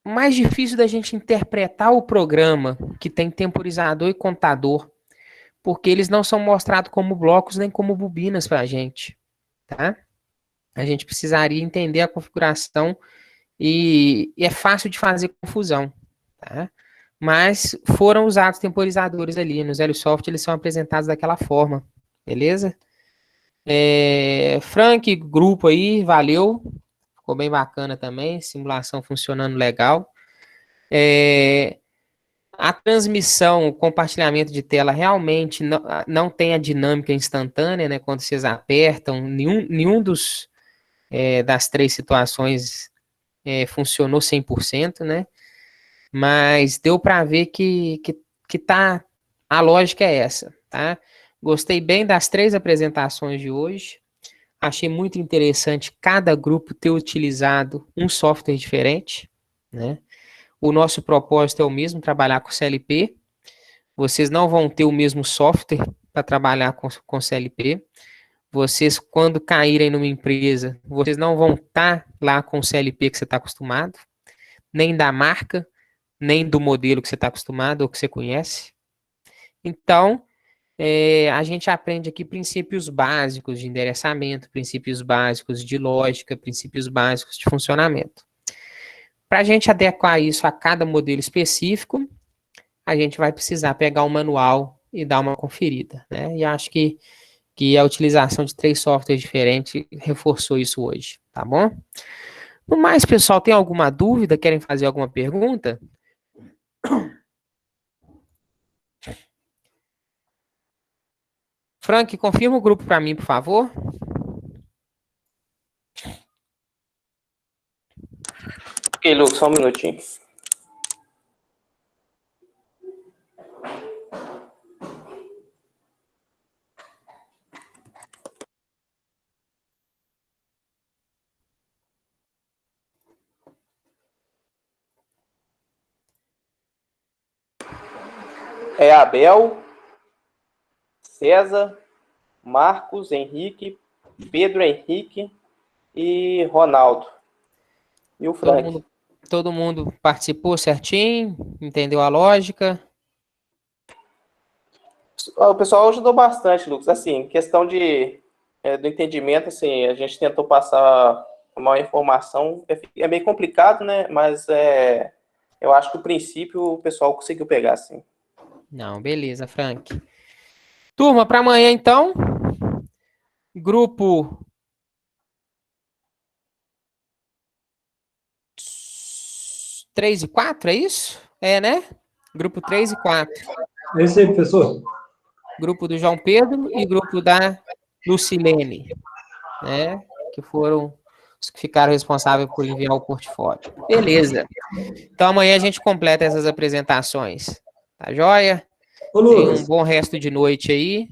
mais difícil da gente interpretar o programa que tem temporizador e contador, porque eles não são mostrados como blocos nem como bobinas para a gente, tá? A gente precisaria entender a configuração e é fácil de fazer confusão, tá? Mas foram usados temporizadores ali. No Zellsoft eles são apresentados daquela forma, beleza? Frank, grupo aí, valeu. Ficou bem bacana também, simulação funcionando legal. A transmissão, o compartilhamento de tela realmente não tem a dinâmica instantânea, né? Quando vocês apertam, nenhum das três situações funcionou 100%, né? Mas deu para ver que a lógica é essa, tá? Gostei bem das 3 apresentações de hoje. Achei muito interessante cada grupo ter utilizado um software diferente, né? O nosso propósito é o mesmo, trabalhar com CLP. Vocês não vão ter o mesmo software para trabalhar com CLP. Vocês, quando caírem numa empresa, vocês não vão estar lá com o CLP que você está acostumado, nem da marca, nem do modelo que você está acostumado ou que você conhece. Então, a gente aprende aqui princípios básicos de endereçamento, princípios básicos de lógica, princípios básicos de funcionamento. Para a gente adequar isso a cada modelo específico, a gente vai precisar pegar o manual e dar uma conferida, né? E acho que que a utilização de 3 softwares diferentes reforçou isso hoje, tá bom? No mais, pessoal, tem alguma dúvida? Querem fazer alguma pergunta? Frank, confirma o grupo para mim, por favor. Ok, Lucas, só um minutinho. É Abel, César, Marcos Henrique, Pedro Henrique e Ronaldo. E o Frank. Todo mundo participou certinho? Entendeu a lógica? O pessoal ajudou bastante, Lucas. Assim, questão do entendimento, assim, a gente tentou passar uma informação. É meio complicado, né? Mas eu acho que o princípio o pessoal conseguiu pegar, assim. Não, beleza, Frank. Turma, para amanhã, então. Grupo 3 e 4, é isso? É, né? Grupo 3 e 4. É isso aí, professor. Grupo do João Pedro e grupo da Lucilene, né? Que foram os que ficaram responsáveis por enviar o portfólio. Beleza. Então amanhã a gente completa essas apresentações. Tá joia? Ô, Tenha Lucas. um bom resto de noite aí.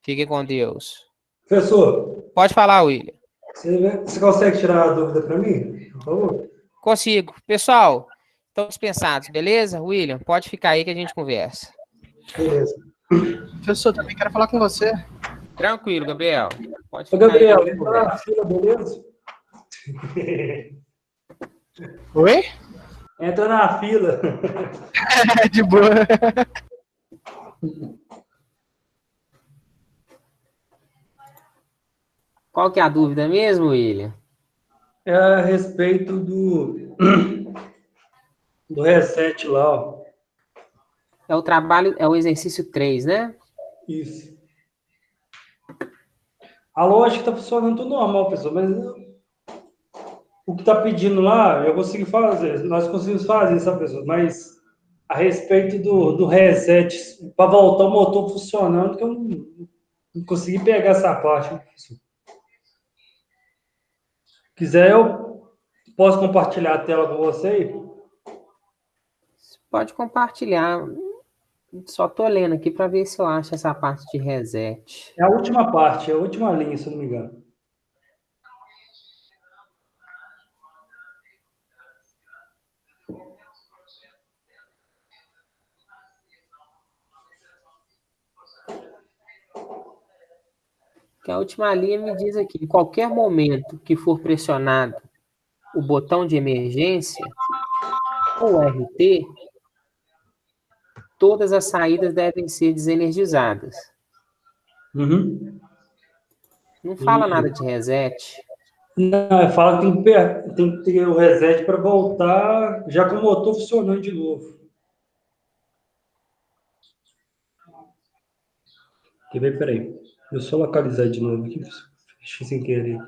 Fique com Deus. Professor. Pode falar, William. Você consegue tirar a dúvida para mim, por favor? Consigo. Pessoal, estão dispensados, beleza? William, pode ficar aí que a gente conversa. Beleza. Professor, também quero falar com você. Tranquilo, Gabriel. Pode Ô, ficar Gabriel, aí que a gente entra na conversa. fila, beleza? Oi? Entra na fila. De boa. Qual que é a dúvida mesmo, William? É a respeito do reset lá, ó. É o trabalho, é o exercício 3, né? Isso. A lógica está funcionando tudo normal, pessoal, mas o que está pedindo lá, eu consegui fazer, nós conseguimos fazer, sabe, pessoal? Mas a respeito do reset, para voltar o motor funcionando, que eu não consegui pegar essa parte, professor. Se quiser, eu posso compartilhar a tela com você aí? Pode compartilhar. Só tô lendo aqui para ver se eu acho essa parte de reset. É a última parte, é a última linha, se eu não me engano. Que a última linha me diz aqui, em qualquer momento que for pressionado o botão de emergência, ou RT, todas as saídas devem ser desenergizadas. Uhum. Não fala nada de reset. Não, fala que tem que ter o reset para voltar já com o motor funcionando de novo. Quer ver? Peraí. Deixa eu só localizar de novo aqui. Fechei sem querer.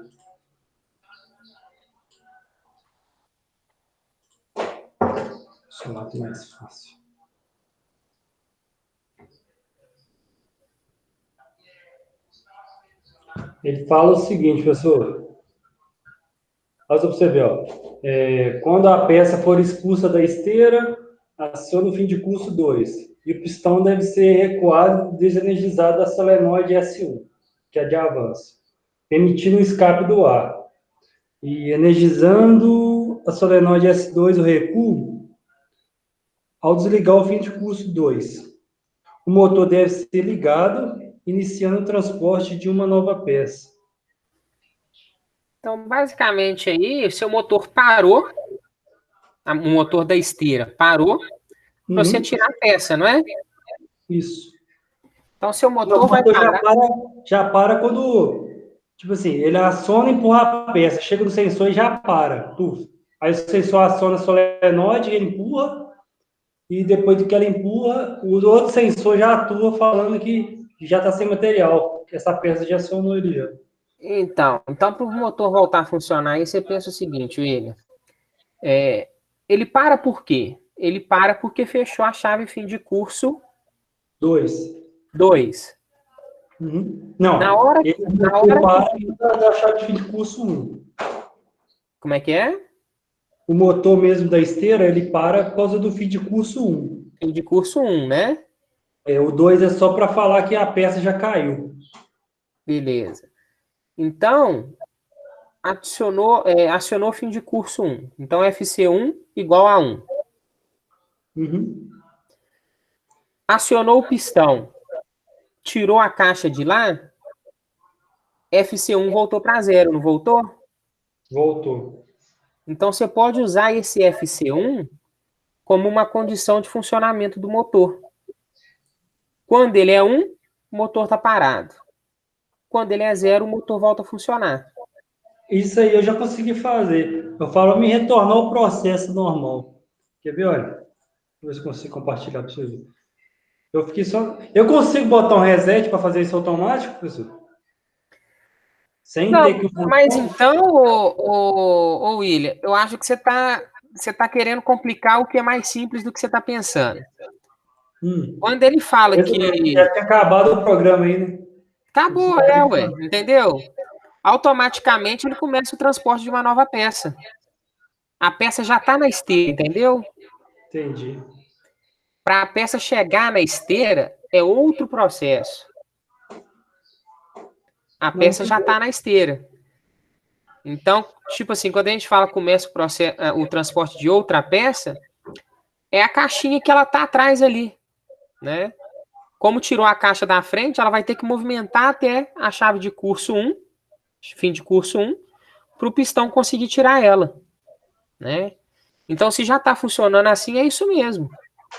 O celular é mais fácil. Ele fala o seguinte, professor. Olha só para você ver, ó. Quando a peça for expulsa da esteira, aciona o fim de curso 2. E o pistão deve ser recuado e desenergizado da solenoide S1, que é de avanço, permitindo o escape do ar. E energizando a solenoide S2, o recuo, ao desligar o fim de curso 2. O motor deve ser ligado, iniciando o transporte de uma nova peça. Então, basicamente aí, seu motor parou, o motor da esteira parou, para você tirar a peça, não é? Isso. Então, seu motor vai parar. Já para quando, tipo assim, ele aciona e empurra a peça, chega no sensor e já para. Puf. Aí o sensor aciona a solenoide, ele empurra, e depois do que ela empurra, o outro sensor já atua falando que e já está sem material. Essa peça já acionou ele já. Então para o motor voltar a funcionar, aí você pensa o seguinte, William. Ele para por quê? Ele para porque fechou a chave fim de curso 2. Uhum. Não, Na hora ele para da chave de fim de curso 1. Como é que é? O motor mesmo da esteira, ele para por causa do fim de curso 1. Fim de curso 1, né? O 2 é só para falar que a peça já caiu. Beleza. Então, acionou fim de curso 1. Então, FC1 igual a 1. Uhum. Acionou o pistão. Tirou a caixa de lá. FC1 voltou para 0, não voltou? Voltou. Então, você pode usar esse FC1 como uma condição de funcionamento do motor. Quando ele é 1, o motor está parado. Quando ele é 0, o motor volta a funcionar. Isso aí eu já consegui fazer. Eu falo me retornar o processo normal. Quer ver? Olha. Deixa eu ver se eu consigo compartilhar para vocês verem. Eu consigo botar um reset para fazer isso automático, professor? Sem Não, ter que... mas então, ô William, eu acho que você tá querendo complicar o que é mais simples do que você está pensando. Quando ele fala que... Deve ter acabado o programa aí, né? Acabou, ué, entendeu? Automaticamente ele começa o transporte de uma nova peça. A peça já está na esteira, entendeu? Entendi. Para a peça chegar na esteira, é outro processo. A peça já está na esteira. Então, tipo assim, quando a gente fala começa o transporte de outra peça, é a caixinha que ela está atrás ali, né? Como tirou a caixa da frente, ela vai ter que movimentar até a chave de curso 1, fim de curso 1, para o pistão conseguir tirar ela, né? Então, se já está funcionando assim, é isso mesmo,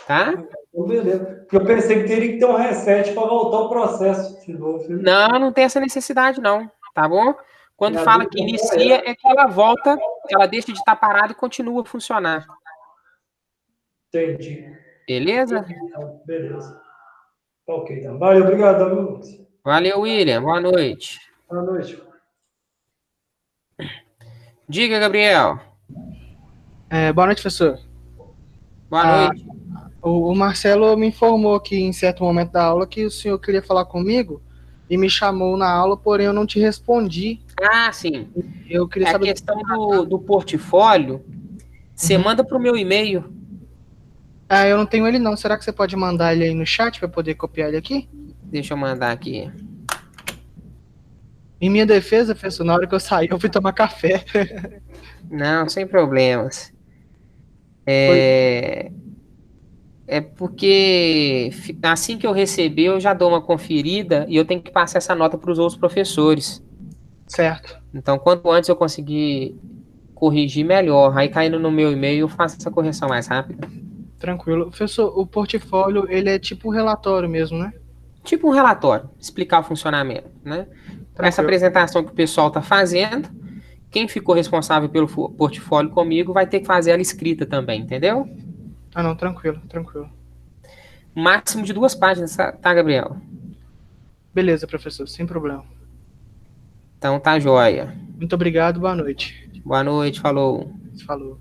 tá? Beleza. Eu pensei que teria que ter um reset para voltar o processo de novo. Não tem essa necessidade não, tá bom? Quando fala que inicia, é que ela volta, ela deixa de estar parada e continua a funcionar. Entendi. Beleza? Beleza. Ok, então. Valeu, obrigado, Lucas. Valeu, William. Boa noite. Boa noite. Diga, Gabriel. Boa noite, professor. Boa noite. O Marcelo me informou que em certo momento da aula que o senhor queria falar comigo e me chamou na aula, porém eu não te respondi. Ah, sim. Eu queria saber... A questão do portfólio, você manda para o meu e-mail. Eu não tenho ele não. Será que você pode mandar ele aí no chat para poder copiar ele aqui? Deixa eu mandar aqui. Em minha defesa, professor, na hora que eu saí, eu fui tomar café. Não, sem problemas. É porque assim que eu receber, eu já dou uma conferida e eu tenho que passar essa nota para os outros professores. Certo. Então, quanto antes eu conseguir corrigir, melhor. Aí, caindo no meu e-mail, eu faço essa correção mais rápida. Tranquilo. Professor, o portfólio, ele é tipo um relatório mesmo, né? Tipo um relatório, explicar o funcionamento, né? Essa apresentação que o pessoal está fazendo, quem ficou responsável pelo portfólio comigo vai ter que fazer ela escrita também, entendeu? Ah, não, tranquilo. Máximo de 2 páginas, tá, Gabriel? Beleza, professor, sem problema. Então tá joia. Muito obrigado, boa noite. Boa noite, falou. Falou.